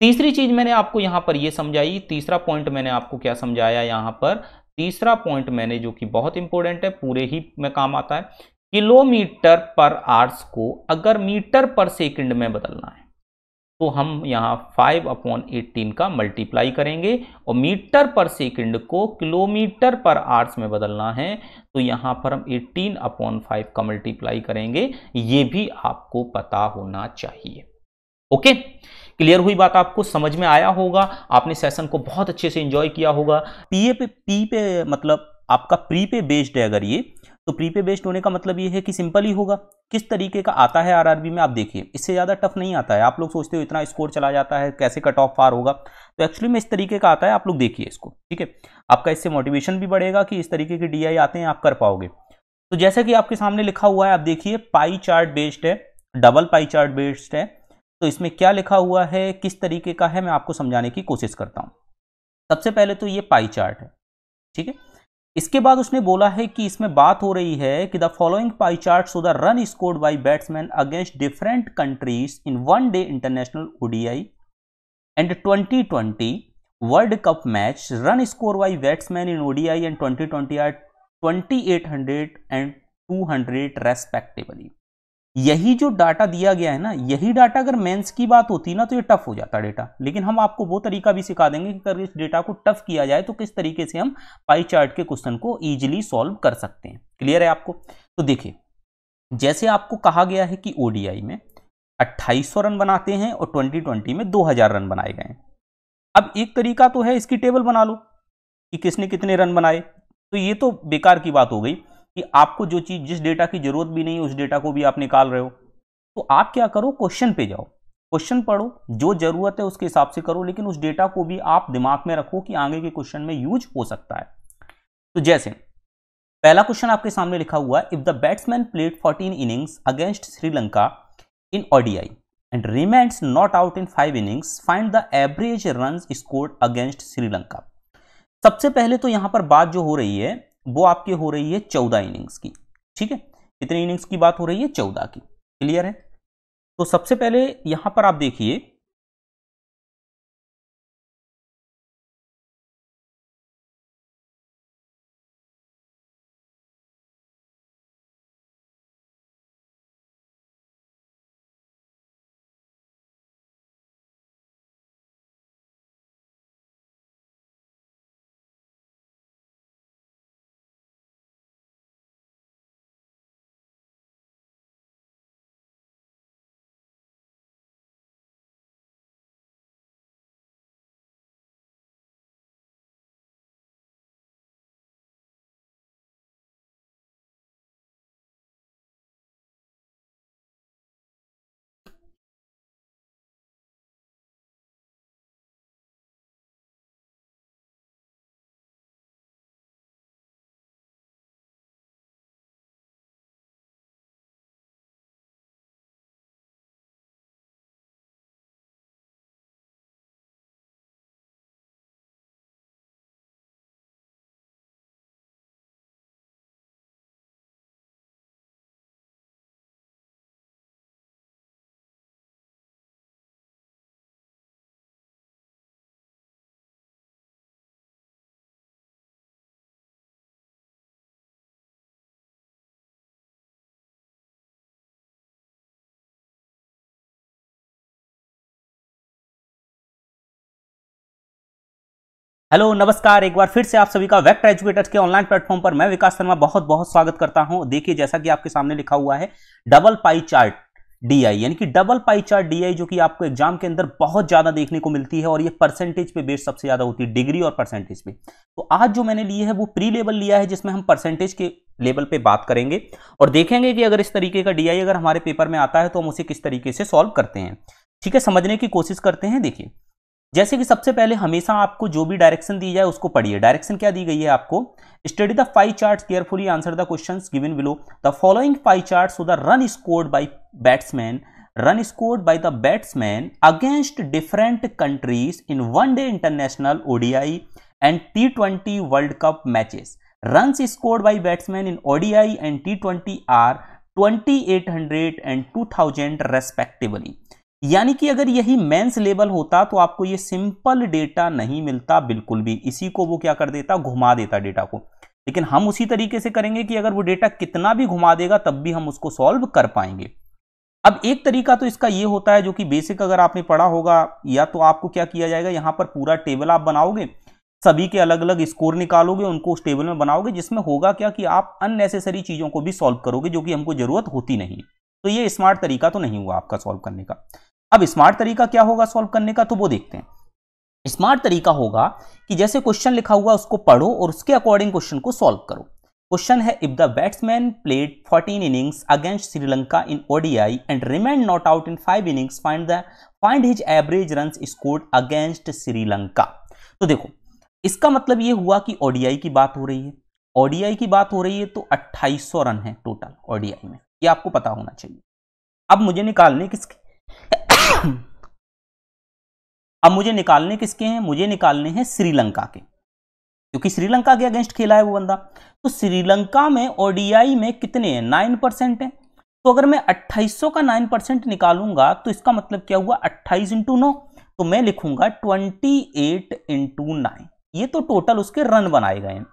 तीसरी चीज मैंने आपको यहां पर यह समझाई, तीसरा पॉइंट मैंने आपको क्या समझाया यहां पर, तीसरा पॉइंट मैंने, जो कि बहुत इंपॉर्टेंट है, पूरे ही में काम आता है, किलोमीटर पर आवर्स को अगर मीटर पर सेकंड में बदलना है तो हम यहां 5/18 का मल्टीप्लाई करेंगे, और मीटर पर सेकंड को किलोमीटर पर आवर्स में बदलना है तो यहां पर हम 18/5 का मल्टीप्लाई करेंगे। ये भी आपको पता होना चाहिए। ओके, क्लियर हुई बात? आपको समझ में आया होगा, आपने सेशन को बहुत अच्छे से एंजॉय किया होगा। पी पे मतलब आपका प्री पे बेस्ड है अगर ये, तो प्री पे बेस्ड होने का मतलब ये है कि सिंपल ही होगा। किस तरीके का आता है आरआरबी में आप देखिए, इससे ज़्यादा टफ नहीं आता है। आप लोग सोचते हो इतना स्कोर चला जाता है, कैसे कट ऑफ पार होगा, तो एक्चुअली में इस तरीके का आता है। आप लोग देखिए इसको, ठीक है, आपका इससे मोटिवेशन भी बढ़ेगा कि इस तरीके के डीआई आते हैं, आप कर पाओगे। तो जैसे कि आपके सामने लिखा हुआ है, आप देखिए पाई चार्ट बेस्ड है, डबल पाई चार्ट बेस्ड है। तो इसमें क्या लिखा हुआ है, किस तरीके का है, मैं आपको समझाने की कोशिश करता हूं। सबसे पहले तो ये पाई चार्ट है, ठीक है। इसके बाद उसने बोला है कि इसमें बात हो रही है कि the following pie chart show the run scored by batsman against different countries in one day international ODI and 2020 world cup match. Run score by batsman in ODI and 2020 are 2800 and 200 respectively. यही जो data दिया गया है ना, यही data अगर mains की बात होती ना तो ये टफ हो जाता डेटा, लेकिन हम आपको वो तरीका भी सिखा देंगे कि अगर इस डेटा को टफ किया जाए तो किस तरीके से हम पाई चार्ट के क्वेश्चन को इजीली सॉल्व कर सकते हैं। क्लियर है आपको? तो देखिए, जैसे आपको कहा गया है कि ओडीआई में 2800 रन बनाते हैं और 2020 में 2000 रन बनाए गए हैं। अब एक तरीका तो है इसकी टेबल बना लो कि किसने कितने रन बनाए, तो ये तो बेकार की बात हो गई कि आपको जो चीज, जिस डेटा की जरूरत भी नहीं उस डेटा को भी आप निकाल रहे हो। तो आप क्या करो, क्वेश्चन पे जाओ, क्वेश्चन पढ़ो, जो जरूरत है उसके हिसाब से करो, लेकिन उस डेटा को भी आप दिमाग में रखो कि आगे के क्वेश्चन में यूज हो सकता है। तो जैसे पहला क्वेश्चन आपके सामने लिखा हुआ है, if the batsman played 14 innings against Sri Lanka in ODI and remains not out in 5 innings, find the average runs scored against Sri Lanka. सबसे पहले तो यहां पर बात जो हो रही है वो आपकी हो रही है 14 इनिंग्स की, ठीक है। कितनी इनिंग्स की बात हो रही है? 14 की। क्लियर है? तो सबसे पहले यहां पर आप देखिए, हेलो नमस्कार, एक बार फिर से आप सभी का वेक्टर एजुकेटर्स के ऑनलाइन प्लेटफॉर्म पर मैं विकास शर्मा बहुत बहुत स्वागत करता हूं। देखिए, जैसा कि आपके सामने लिखा हुआ है डबल पाई चार्ट डीआई, यानी कि डबल पाई चार्ट डीआई, जो कि आपको एग्जाम के अंदर बहुत ज्यादा देखने को मिलती है और ये परसेंटेज पे बेस सबसे ज्यादा होती है, डिग्री और परसेंटेज पे। तो आज जो मैंने ली है वो प्री लेवल लिया है, जिसमें हम परसेंटेज के लेवल पे बात करेंगे और देखेंगे कि अगर इस तरीके का डीआई अगर हमारे पेपर में आता है तो हम उसे किस तरीके से सॉल्व करते हैं। ठीक है, समझने की कोशिश करते हैं। देखिए, जैसे कि सबसे पहले हमेशा आपको जो भी डायरेक्शन दी जाए उसको पढ़िए। डायरेक्शन क्या दी गई है आपको? Study the pie charts carefully, answer the questions given below. The following pie charts show the run scored by batsman, run scored by the batsman against different countries in one day international ODI and T20 world cup matches. Runs scored by batsman in ODI and T20 are 2800 and 2000 respectively. यानी कि अगर यही mains level होता तो आपको ये simple data नहीं मिलता बिल्कुल भी, इसी को वो क्या कर देता, घुमा देता डेटा को। लेकिन हम उसी तरीके से करेंगे कि अगर वो डेटा कितना भी घुमा देगा तब भी हम उसको सॉल्व कर पाएंगे। अब एक तरीका तो इसका ये होता है, जो कि बेसिक अगर आपने पढ़ा होगा, या तो आपको क्या किया जाएगा, यहां पर पूरा टेबल आप बनाओगे, सभी के अलग अलग स्कोर निकालोगे, उनको उस टेबल में बनाओगे, जिसमें होगा क्या कि आप अननेसेसरी चीजों को भी सॉल्व करोगे जो कि हमको जरूरत होती नहीं। तो ये स्मार्ट तरीका तो नहीं हुआ आपका सॉल्व करने का। अब स्मार्ट तरीका क्या होगा सॉल्व करने का, तो वो देखते हैं। स्मार्ट तरीका होगा कि जैसे क्वेश्चन लिखा हुआ उसको पढ़ो और उसके अकॉर्डिंग क्वेश्चन को सॉल्व करो। क्वेश्चन है, if the batsman played 14 innings against Sri Lanka in ODI and remain not out in 5 innings, find his average runs scored against Sri Lanka. तो देखो इसका मतलब ये हुआ कि ओडीआई की बात हो रही है, ओडीआई की बात हो रही है तो 2800 रन है टोटल ओडीआई में, ये आपको पता होना चाहिए। अब मुझे निकालने किसके हैं, मुझे निकालने हैं श्रीलंका के, क्योंकि श्रीलंका के अगेंस्ट खेला है वो बंदा। तो श्रीलंका में ओडीआई में कितने हैं, 9% है। तो अगर मैं 2800 का 9% निकालूंगा तो इसका मतलब क्या हुआ, 28 इंटू 9, तो मैं लिखूंगा 28 इंटू 9, ये तो टोटल उसके रन बनाए गए हैं।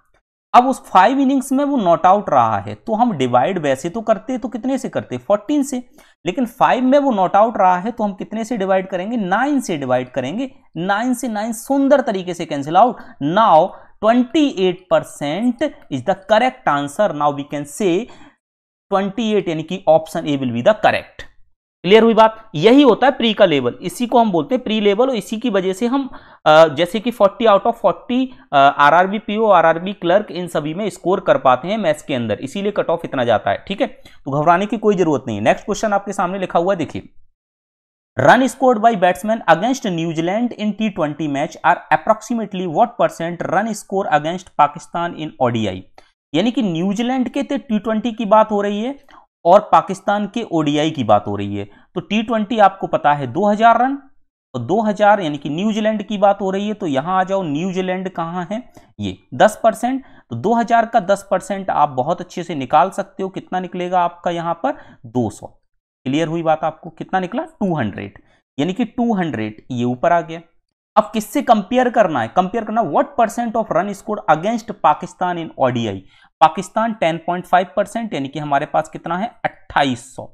अब उस 5 इनिंग्स में वो नॉट आउट रहा है तो हम डिवाइड वैसे तो करते तो कितने से करते, 14 से, लेकिन 5 में वो नॉट आउट रहा है तो हम कितने से डिवाइड करेंगे, 9 से डिवाइड करेंगे। 9 से 9 सुंदर तरीके से cancel out. Now 28% is the correct answer. Now we can say 28 यानी कि option A will be the correct. Clear हुई बात, यही होता है प्री का लेवल, इसी को हम बोलते हैं प्री लेवल, और इसी की वजह से हम जैसे कि 40 out of 40 RRB PO, RRB clerk, इन सभी में स्कोर कर पाते हैं मैथ्स के अंदर, इसीलिए कट ऑफ इतना जाता है। ठीक है, तो घबराने की कोई जरूरत नहीं है। नेक्स्ट क्वेश्चन आपके सामने लिखा हुआ है, देखिए, run scored by batsman against New Zealand in T20 match are approximately what percent run score against Pakistan in ODI. यानी कि न्यूजीलैंड के T20 की बात हो रही है और पाकिस्तान के ओडीआई की बात हो रही है। तो T20 आपको पता है 2000 रन, और 2000 यानी कि न्यूजीलैंड की बात हो रही है, तो यहां आ जाओ, न्यूजीलैंड कहां है, ये 10%, तो 2000 का 10% आप बहुत अच्छे से निकाल सकते हो, कितना निकलेगा आपका यहां पर, 200। क्लियर हुई बात, आपको कितना निकला, 200, यानी कि 200 ये ऊपर आ गया। अब किससे कंपेयर करना है, कंपेयर करना what percent of run score against Pakistan in ODI. Pakistan 10.5%, यानी कि हमारे पास कितना है, 2800।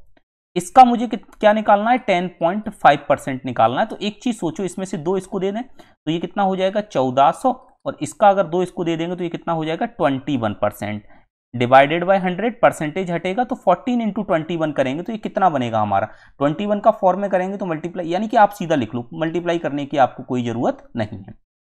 इसका मुझे क्या निकालना है, 10.5% निकालना है। तो एक चीज सोचो, इसमें से 2 इसको दे दें तो ये कितना हो जाएगा, 1400, और इसका अगर 2 इसको दे देंगे तो ये कितना हो जाएगा, 21%। डिवाइडेड बाय 100, परसेंटेज हटेगा तो 14 इंटू 21 करेंगे तो ये कितना बनेगा हमारा, 21 का फॉर्म में करेंगे तो मल्टीप्लाई, यानी कि आप सीधा लिख लो, मल्टीप्लाई करने की आपको कोई जरूरत नहीं है।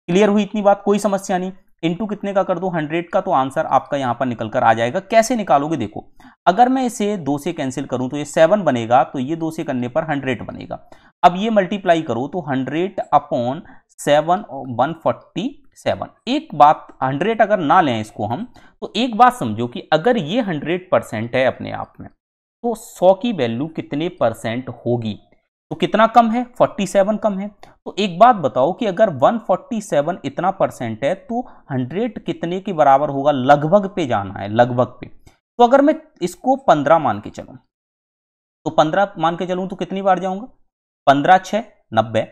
क्लियर हुई इतनी बात, कोई समस्या नहीं। इंटू कितने का कर दो, 100 का, तो आंसर आपका यहां पर निकल कर आ जाएगा। कैसे निकालोगे, देखो, अगर मैं इसे 2 से कैंसिल करूं तो ये 7 बनेगा, तो ये 2 से करने पर 100 बनेगा। अब ये मल्टीप्लाई करो तो 100 अपॉन 7 147। एक बात, 100 अगर ना लें इसको हम, तो एक बात समझो कि अगर ये 100% है अपने आप में, तो 100 की वैल्यू कितने परसेंट होगी, तो कितना कम है, 47 कम है। तो एक बात बताओ कि अगर 147 इतना परसेंट है तो 100 कितने के बराबर होगा, लगभग पे जाना है, लगभग पे। तो अगर मैं इसको 15 मान के चलूं, तो 15 मान के चलूं तो कितनी बार जाऊंगा, 15 6 90,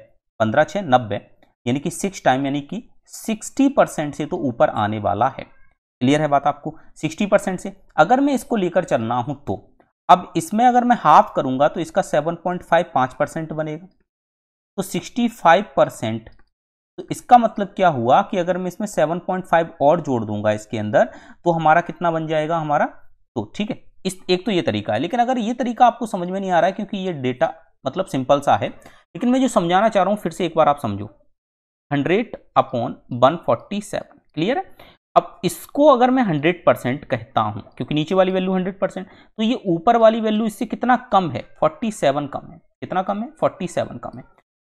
15 6 90, यानी कि 6 टाइम, यानी कि 60% से तो ऊपर आने वाला है। क्लियर है बात आपको, 60% से अगर मैं इसको लेकर चलना हूं तो अब इसमें अगर मैं हाफ करूंगा तो इसका 7.55% बनेगा, तो 65%। तो इसका मतलब क्या हुआ कि अगर मैं इसमें 7.5 और जोड़ दूंगा इसके अंदर तो हमारा कितना बन जाएगा हमारा, तो ठीक है, इस एक तो ये तरीका है। लेकिन अगर ये तरीका आपको समझ में नहीं आ रहा है क्योंकि ये डेटा मतलब सिंपल सा है, लेकिन मैं जो समझाना चाह रहा हूं फिर से एक बार आप समझो, 100 अपॉन 147। क्लियर है, अब इसको अगर मैं 100% कहता हूं, क्योंकि नीचे वाली वैल्यू 100%, तो ये ऊपर वाली वैल्यू इससे कितना कम है, 47 कम है। कितना कम है, 47 कम है।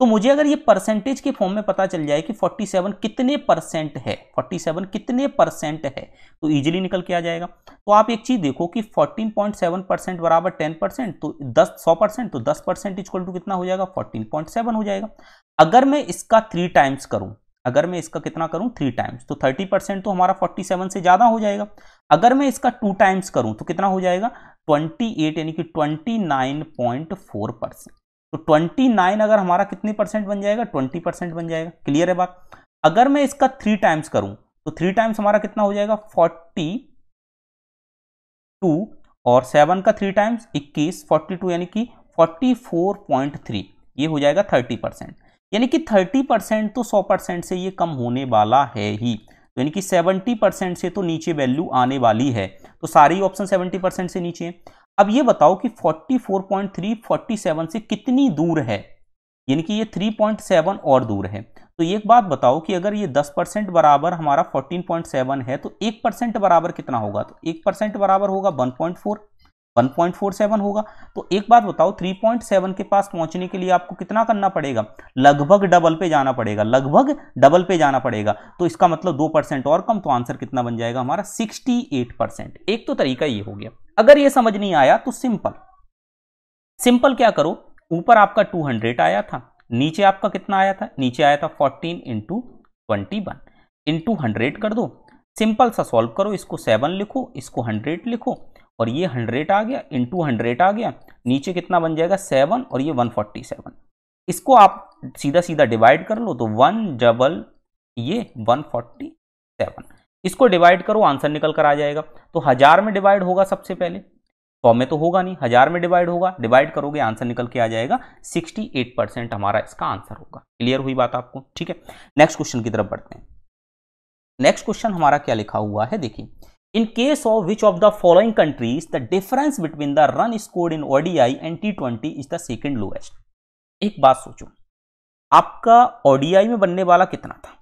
तो मुझे अगर ये परसेंटेज के फॉर्म में पता चल जाए कि 47 कितने परसेंट है, 47 कितने परसेंट है, तो इजीली निकल के आ जाएगा। तो आप एक चीज देखो कि 14.7% बराबर 10%, तो 100%, तो 10% इक्वल टू कितना हो जाएगा, 14.7 हो जाएगा। अगर मैं इसका 3 टाइम्स करूं, अगर मैं इसका कितना करूं, 3 टाइम्स, तो 30% तो हमारा 47 से ज्यादा हो जाएगा। अगर मैं इसका 2 टाइम्स करूं तो कितना हो जाएगा, 28, यानी कि 29.4%। तो 29 अगर हमारा कितने परसेंट बन जाएगा, 20% बन जाएगा। क्लियर है बात। अगर मैं इसका 3 टाइम्स करूं तो 3 टाइम्स हमारा कितना हो जाएगा, 42, और 7 का 3 टाइम्स 21, 42 यानी कि 44.3, ये हो जाएगा 30%। यानी कि 30% तो 100% से ये कम होने वाला है ही, तो यानी कि 70% से तो नीचे वैल्यू आने वाली है। तो सारी ऑप्शन 70% से नीचे है। अब ये बताओ कि 44.3 47 से कितनी दूर है, यानी कि ये 3.7 और दूर है। तो एक बात बताओ कि अगर ये 10% बराबर हमारा 14.7 है तो 1% बराबर कितना होगा? तो 1% बराबर होगा 1.47 होगा। तो एक बात बताओ, 3.7 के पास पहुंचने के लिए आपको कितना करना पड़ेगा? लगभग डबल पे जाना पड़ेगा, लगभग डबल पे जाना पड़ेगा। तो इसका मतलब 2% और कम, तो आंसर कितना बन जाएगा हमारा? 68%। एक तो तरीका ये हो गया। अगर ये समझ नहीं आया तो सिंपल क्या करो, ऊपर आपका 200 आया था, नीचे आपका कितना आया था? नीचे आया था 14 इंटू 21 इंटू 100 कर दो। सिंपल सा सॉल्व करो, इसको 7 लिखो, इसको 100 लिखो, और ये 100 आ गया इंटू 100 आ गया। नीचे कितना बन जाएगा? 7, और ये 147। इसको आप सीधा सीधा डिवाइड कर लो, तो 147, इसको डिवाइड करो, आंसर निकल कर आ जाएगा। तो 1000 में डिवाइड होगा सबसे पहले, 100 में तो होगा नहीं, 1000 में डिवाइड होगा, डिवाइड करोगे आंसर निकल के आ जाएगा 68% हमारा इसका आंसर होगा। क्लियर हुई बात आपको? ठीक है, नेक्स्ट क्वेश्चन की तरफ बढ़ते हैं। नेक्स्ट क्वेश्चन हमारा क्या लिखा हुआ है, देखिए, in case of which of the following countries the difference between the run scored in ODI and T20 is the second lowest. एक बात सोचो, आपका ओडीआई में बनने वाला कितना था?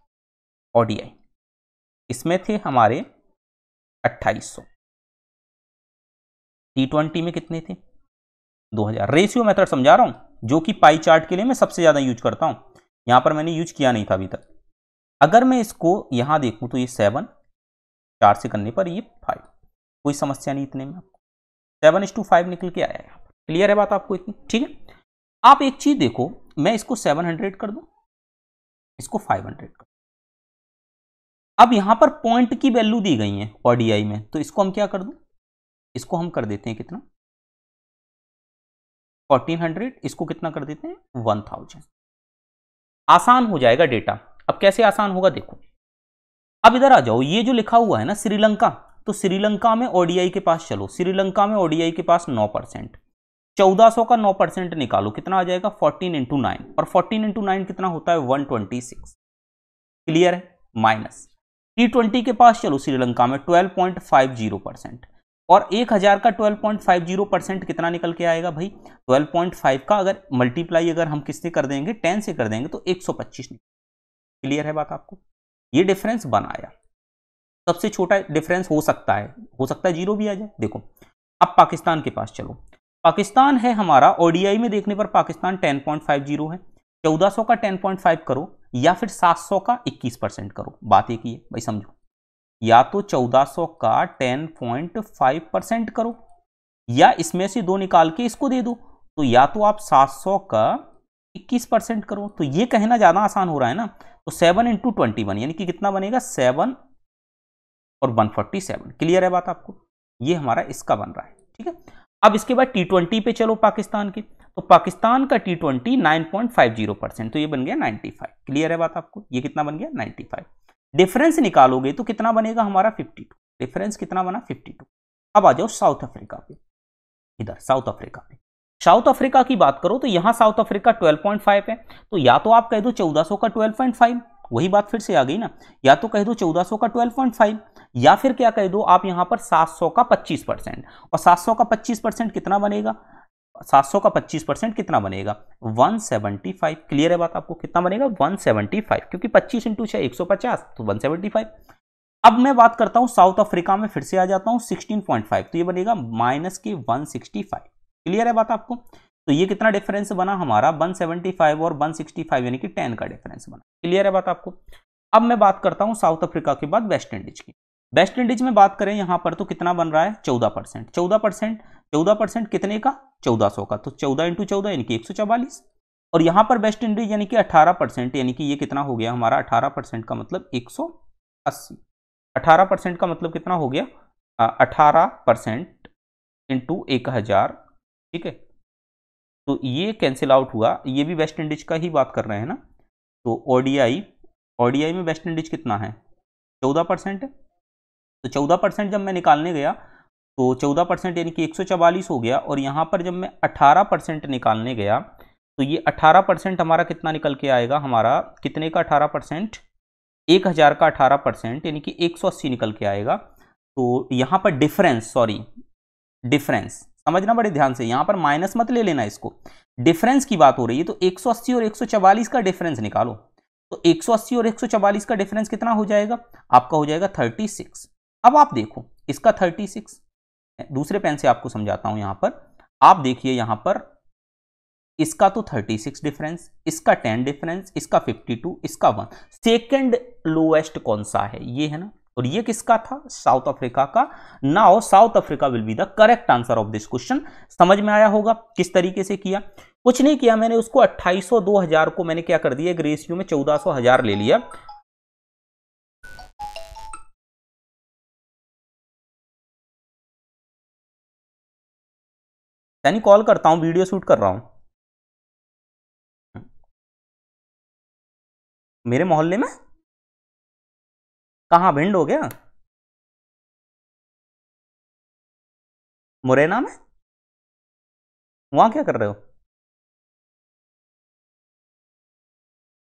ओडीआई इसमें थे हमारे 2800, T20 में कितने थे? 2000। रेशियो मेथड समझा रहा हूं, जो कि पाई चार्ट के लिए मैं सबसे ज्यादा यूज करता हूं, यहां पर मैंने यूज किया नहीं था अभी तक। अगर मैं इसको यहां देखूं तो ये 7, 4 से करने पर ये 5, कोई समस्या नहीं इतने में, आपको 7:5 निकल के आया है। क्लियर है बात आपको इतनी? ठीक है, आप एक चीज देखो, मैं इसको 700 कर दूं, इसको 500 कर। अब यहां पर पॉइंट की वैल्यू दी गई है ओडीआई में, तो इसको हम क्या कर दूं? इसको हम कर देते हैं कितना? 1400। इसको कितना कर देते हैं? 1000। आसान हो जाएगा डेटा। अब कैसे आसान होगा देखो, अब इधर आ जाओ, ये जो लिखा हुआ है ना श्रीलंका, तो श्रीलंका में ओडीआई के पास चलो, श्रीलंका में ओडीआई के पास 9%, 1400 का 9% निकालो, कितना आ जाएगा? 14 इंटू 9, और 14 इंटू 9 कितना होता है? 126। क्लियर है? माइनस T20 के पास चलो, श्रीलंका में 12.50%, और 1000 का 12.50% कितना निकल के आएगा भाई? 12.5 का अगर मल्टीप्लाई अगर हम किससे कर देंगे? 10 से कर देंगे तो 125 निकल। क्लियर है बात आपको? ये डिफरेंस बनाया, सबसे छोटा डिफरेंस हो सकता है 0 भी आ जाए। देखो, अब पाकिस्तान के पास चलो, पाकिस्तान है हमारा ओडीआई में देखने पर पाकिस्तान 10.50 है। 1400 का 10.5 करो, या फिर 700 का 21% करो। बात एक ही है भाई, समझो, या तो 1400 का 10.5% करो, या इसमें से 2 निकाल के इसको दे दो, तो या तो आप 700 का 21% करो। तो ये कहना ज्यादा आसान हो रहा है ना, तो 7 इंटू 21 यानी कि कितना बनेगा? 7 और 147। क्लियर है बात आपको? ये हमारा इसका बन रहा है। ठीक है, अब इसके बाद T20 पे चलो पाकिस्तान के, तो पाकिस्तान का T20 9.50%, तो ये बन गया 95। क्लियर है बात आपको? ये कितना बन गया? 95। डिफरेंस निकालोगे तो कितना बनेगा हमारा? 52। डिफरेंस कितना बना? 52। अब आ जाओ साउथ अफ्रीका पे, इधर साउथ अफ्रीका पे, साउथ अफ्रीका की बात करो तो यहां साउथ अफ्रीका 12.5 है, तो या तो आप कह दो 1400 का 12.5, वही बात फिर से आ गई ना, या तो कह दो 1400 का 12.5, या फिर क्या कह दो आप यहां पर 700 का 25%, और 700 का 25% कितना बनेगा? 700 का 25% कितना बनेगा? 175। क्लियर है बात आपको? कितना बनेगा? 175, क्योंकि 25 इंटू 6 150, तो 175। अब मैं बात करता हूं साउथ अफ्रीका में, फिर से आ जाता हूं 16.5, तो ये बनेगा माइनस के 165। क्लियर है बात आपको? तो ये कितना डिफरेंस बना हमारा? 175 और 165 यानी कि 10 का डिफरेंस बना। क्लियर है बात आपको? अब मैं बात करता हूं साउथ अफ्रीका के बाद वेस्ट इंडीज की। वेस्ट इंडीज में बात करें यहां पर, तो कितना बन रहा है? 14%। 14% कितने का? 1400 का, तो 14 इंटू 14 यानी कि 144। और यहां पर वेस्ट इंडीज यानी कि 18%, यानी कि ये कितना हो गया हमारा? 18% का मतलब 180। 18% का मतलब कितना हो गया? 18% इंटू 1000। ठीक है, तो ये कैंसिल आउट हुआ, ये भी वेस्ट इंडीज का ही बात कर रहे हैं ना। तो ओडीआई में वेस्ट इंडीज कितना है? 14% है। तो 14% जब मैं निकालने गया तो 14% यानी कि 144 हो गया, और यहां पर जब मैं 18% निकालने गया तो ये 18% हमारा कितना निकल के आएगा? हमारा कितने का 18%? 1000 का 18% यानी कि 180 निकल के आएगा। तो यहां पर डिफरेंस, सॉरी डिफरेंस समझना बड़े ध्यान से, यहां पर माइनस मत ले लेना इसको। डिफरेंस की बात हो रही है तो 180 और 144 का डिफरेंस निकालो। तो 180 और 144 का डिफरेंस कितना हो जाएगा? आपका हो जाएगा 36। अब आप देखो इसका 36, दूसरे पेन से आपको समझाता हूं। यहां पर आप देखिए, यहां पर इसका तो 36 डिफरेंस, इसका 10 डिफरेंस, इसका 52, इसका 1। सेकेंड लोएस्ट कौन सा है? ये है ना। और ये किसका था? साउथ अफ्रीका का। Now south Africa will be the correct answer of this question. समझ में आया होगा किस तरीके से किया? कुछ नहीं किया मैंने, उसको 2800 2000 को मैंने क्या कर दिया, एक रेशियो में 1400 1000 ले लिया। यानी कॉल करता हूं, वीडियो शूट कर रहा हूं मेरे मोहल्ले में। कहां भिंड हो गया? मुरैना में? वहां क्या कर रहे हो?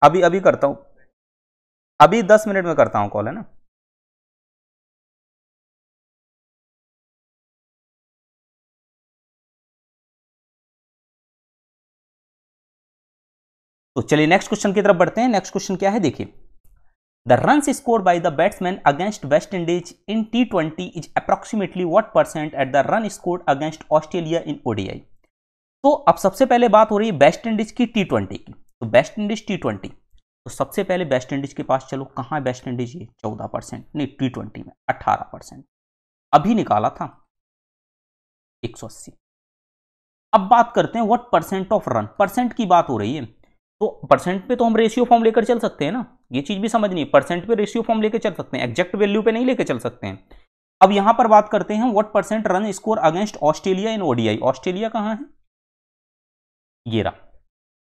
अभी अभी करता हूं, अभी 10 मिनट में करता हूं कॉल, है ना। तो चलिए नेक्स्ट क्वेश्चन की तरफ बढ़ते हैं। नेक्स्ट क्वेश्चन क्या है देखिए, the runs scored by the batsman against West Indies in T20 is approximately what percent at the run scored against Australia in ODI। तो अब सबसे पहले बात हो रही है वेस्ट इंडीज की T20 की। तो वेस्ट इंडीज T20, तो सबसे पहले वेस्ट इंडीज के पास चलो, कहां है वेस्ट इंडीज? ये 14%, नहीं T20 में 18%, अभी निकाला था 180। अब बात करते हैं what percent of run, percent की बात हो रही है। तो परसेंट पे तो हम रेशियो फॉर्म लेकर चल सकते हैं ना, ये चीज भी समझनी है। परसेंट पे रेशियो फॉर्म लेकर चल सकते हैं, एग्जैक्ट वैल्यू पे नहीं लेकर चल सकते हैं। अब यहां पर बात करते हैं what percent run score against Australia in ODI। Australia कहां है? ये रहा।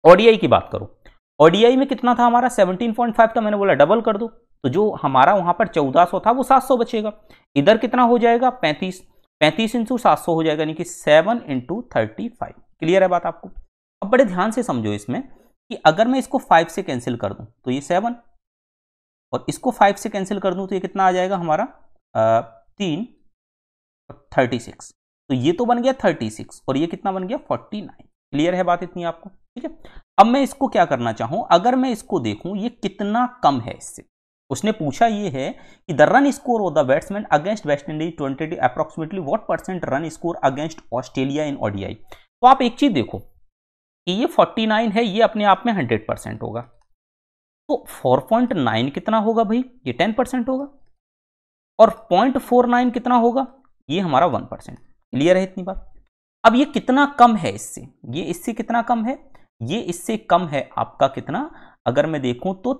ODI की बात करो, ODI में कितना था हमारा? 17.5 था। मैंने बोला डबल कर दो, तो जो हमारा वहां पर 1400 था वो 700 बचेगा। इधर कितना हो जाएगा? 35, 35 इंटू 700 हो जाएगा, यानी कि 7 इंटू 35। क्लियर है बात आपको? अब बड़े ध्यान से समझो इसमें कि अगर मैं इसको 5 से कैंसिल कर दूं तो ये 7, और इसको 5 से कैंसिल कर दूं तो ये कितना आ जाएगा हमारा? 3 और 36। तो ये तो बन गया 36 और ये कितना बन गया? 49। क्लियर है बात इतनी आपको? ठीक है। अब मैं इसको क्या करना चाहूं, अगर मैं इसको देखूं ये कितना कम है इससे। उसने पूछा ये है कि the run score of the batsman against West Indies 20 approximately what percent run score against Australia in ODI। तो आप एक चीज देखो कि ये 49 है, ये अपने आप में 100% होगा। तो 4.9 कितना होगा भाई? ये 10% होगा। और 0.49 कितना होगा? ये हमारा 1%। क्लियर है इतनी बात? अब ये कितना कम है इससे? ये इससे कितना कम है? ये इससे कम है आपका कितना? अगर मैं देखूं तो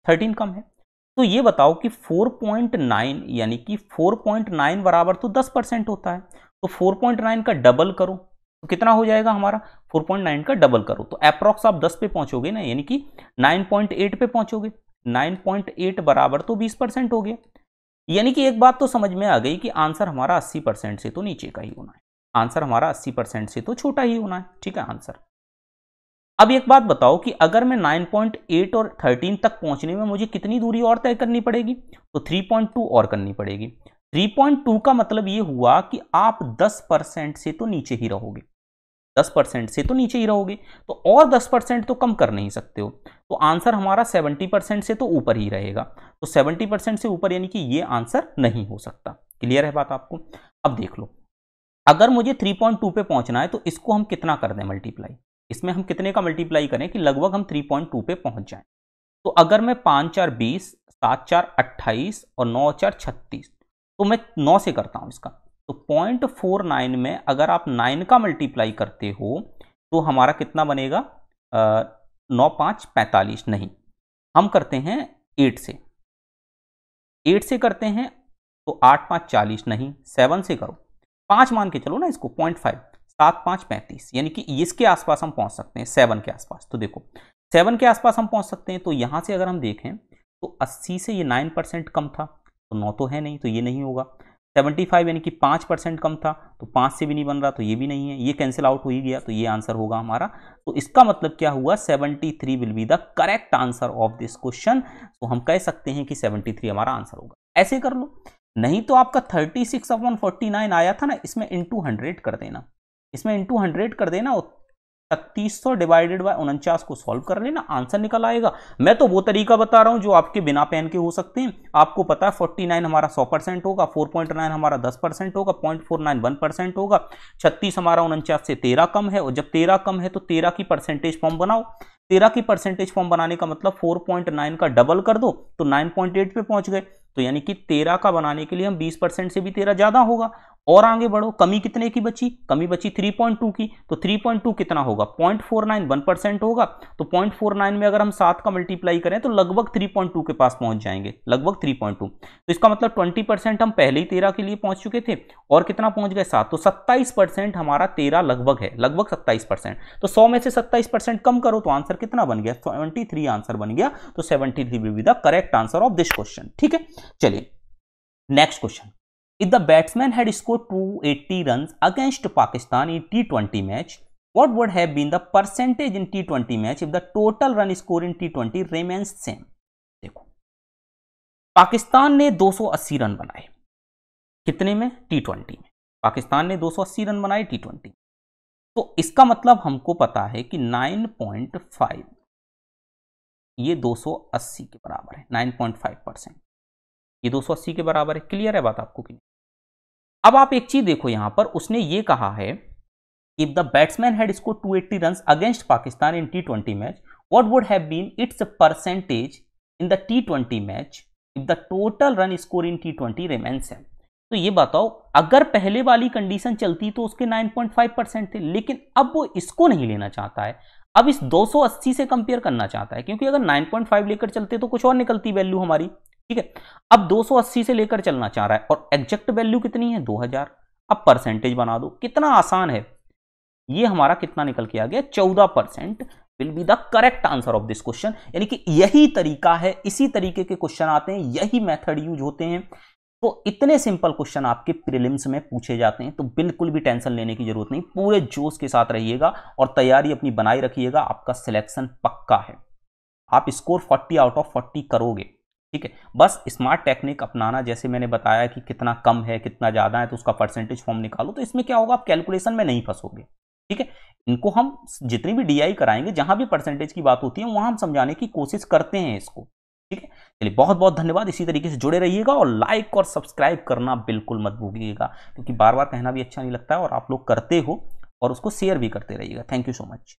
13 कम है। तो ये बताओ कि 4.9 यानी कि 4.9 बराबर तो 10% होता है। तो 4.9 का डबल करो तो कितना हो जाएगा हमारा? 4.9 का डबल करो तो अप्रॉक्स आप 10 पे पहुंचोगे ना, यानी कि 9.8 पे पहुंचोगे। 9.8 बराबर तो 20% हो गया। यानी कि एक बात तो समझ में आ गई कि आंसर हमारा 80% से तो नीचे का ही होना है, आंसर हमारा 80% से तो छोटा ही होना है। ठीक है आंसर। अब एक बात बताओ कि अगर मैं 9.8 और 13 तक पहुंचने में मुझे कितनी दूरी और तय करनी पड़ेगी? तो 3.2 और करनी पड़ेगी। 3.2 का मतलब ये हुआ कि आप 10% से तो नीचे ही रहोगे, 10% से तो नीचे ही रहोगे, तो और 10% तो कम कर नहीं सकते हो। तो आंसर हमारा 70% से तो ऊपर ही रहेगा। तो 70% से ऊपर यानी कि ये आंसर नहीं हो सकता। क्लियर है बात आपको? अब देख लो, अगर मुझे 3.2 पे पहुंचना है तो इसको हम कितना कर दें मल्टीप्लाई? इसमें हम कितने का मल्टीप्लाई करें कि लगभग हम 3.2 पे पहुंच जाएं? तो अगर मैं 5 4 20, 7 4 28 और 9 4 36, तो मैं 9 से करता हूं इसका। तो 0.49 में अगर आप 9 का मल्टीप्लाई करते हो तो हमारा कितना बनेगा? 9 5 45। नहीं, हम करते हैं 8 से, 8 से करते हैं तो 8 5 40। नहीं, 7 से करो, 5 मान के चलो ना इसको, 0.5, 7 5 35, यानी कि इसके आसपास हम पहुंच सकते हैं, 7 के आसपास। तो देखो 7 के आसपास हम पहुंच सकते हैं। तो यहां से अगर हम देखें तो 80 से ये 9% कम था, तो 9 तो है नहीं, तो ये नहीं होगा। 75 यानी कि 5% कम था, तो 5 से भी नहीं बन रहा, तो ये भी नहीं है, ये कैंसिल आउट हो ही गया, तो ये आंसर होगा हमारा। तो इसका मतलब क्या हुआ? 73 will be the correct answer of this question. तो हम कह सकते हैं कि 73 हमारा आंसर होगा। ऐसे कर लो, नहीं तो आपका 36/49 आया था ना, इसमें इंटू 100 कर देना, इसमें इंटू 100 कर देना, 3600 डिवाइडेड बाय 49 को सॉल्व कर लेना, आंसर निकल आएगा। मैं तो वो तरीका बता रहा हूं जो आपके बिना पेन के हो सकते हैं। आपको पता है 49 हमारा 100% होगा, 4.9 हमारा 10% होगा, 0.49 1% होगा, 36 हमारा 49 से 13 कम है, और जब 13 कम है तो 13 की परसेंटेज फॉर्म बनाओ। 13 की परसेंटेज फॉर्म बनाने का मतलब 4.9 का डबल कर दो तो 9.8 पे पहुंच गए। तो यानी कि 13 का बनाने के लिए हम 20% से भी 13 ज्यादा होगा। और आगे बढ़ो, कमी कितने की बची? कमी बची 3.2 की। तो 3.2 कितना होगा? 0.49 1% होगा। तो 0.49 में अगर हम 7 का मल्टीप्लाई करें तो लगभग 3.2 के पास पहुंच जाएंगे, लगभग 3.2। तो इसका मतलब 20% हम पहले ही 13 के लिए पहुंच चुके थे, और कितना पहुंच गए? 7। तो 27% हमारा 13 लगभग है, लगभग 27%। तो 100 में से 27% कम करो तो आंसर कितना बन गया? 73 आंसर बन गया। तो 73 will be the correct answer of this question. ठीक है, चलिए next question. If the batsman had scored 280 runs against Pakistan in T20 match, what would have been the percentage in T20 match if the total run score in T20 remains same? देखो, पाकिस्तान ने 280 run बनाए, कितने में? T20 में। पाकिस्तान ने 280 run बनाए T20। तो इसका मतलब हमको पता है कि 9.5 ये 280 के बराबर है, 9.5%। ये 280 के बराबर है। क्लियर है बात आपको कि? अब आप एक चीज देखो, यहां पर उसने ये कहा है, if the batsman had scored 280 runs against Pakistan in T20 match, what would have been its percentage in the T20 match if the total run score in T20 remains same. तो ये बताओ, अगर पहले वाली कंडीशन चलती तो उसके 9.5% थे, लेकिन अब वो इसको नहीं लेना चाहता है, अब इस 280 से कंपेयर करना चाहता है, क्योंकि अगर 9.5 लेकर चलते तो कुछ और निकलती वैल्यू हमारी। ठीक है, अब 280 से लेकर चलना चाह रहा है, और एग्जैक्ट वैल्यू कितनी है? 2000। अब परसेंटेज बना दो, कितना आसान है। ये हमारा कितना निकल के आ गया? 14% will be the correct answer of this question. यानी कि यही तरीका है, इसी तरीके के क्वेश्चन आते हैं, यही मेथड यूज होते हैं। तो इतने सिंपल क्वेश्चन आपके प्रीलिम्स में पूछे जाते हैं, तो बिल्कुल भी टेंशन लेने की जरूरत नहीं। पूरे जोश के साथ रहिएगा और तैयारी अपनी बनाए रखिएगा, आपका सिलेक्शन पक्का है। आप स्कोर 40 आउट ऑफ 40 करोगे। ठीक है, बस स्मार्ट टेक्निक अपनाना, जैसे मैंने बताया कि कितना कम है कितना ज्यादा है तो उसका परसेंटेज फॉर्म निकालो। तो इसमें क्या होगा, आप कैलकुलेशन में नहीं फंसोगे। ठीक है, इनको हम जितनी भी डीआई कराएंगे, जहां भी परसेंटेज की बात होती है वहां हम समझाने की कोशिश करते हैं इसको। ठीक है, चलिए बहुत बहुत धन्यवाद। इसी तरीके से जुड़े रहिएगा और लाइक और सब्सक्राइब करना बिल्कुल मत भूलिएगा, क्योंकि बार बार कहना भी अच्छा नहीं लगता है, और आप लोग करते हो और उसको शेयर भी करते रहिएगा। Thank you so much.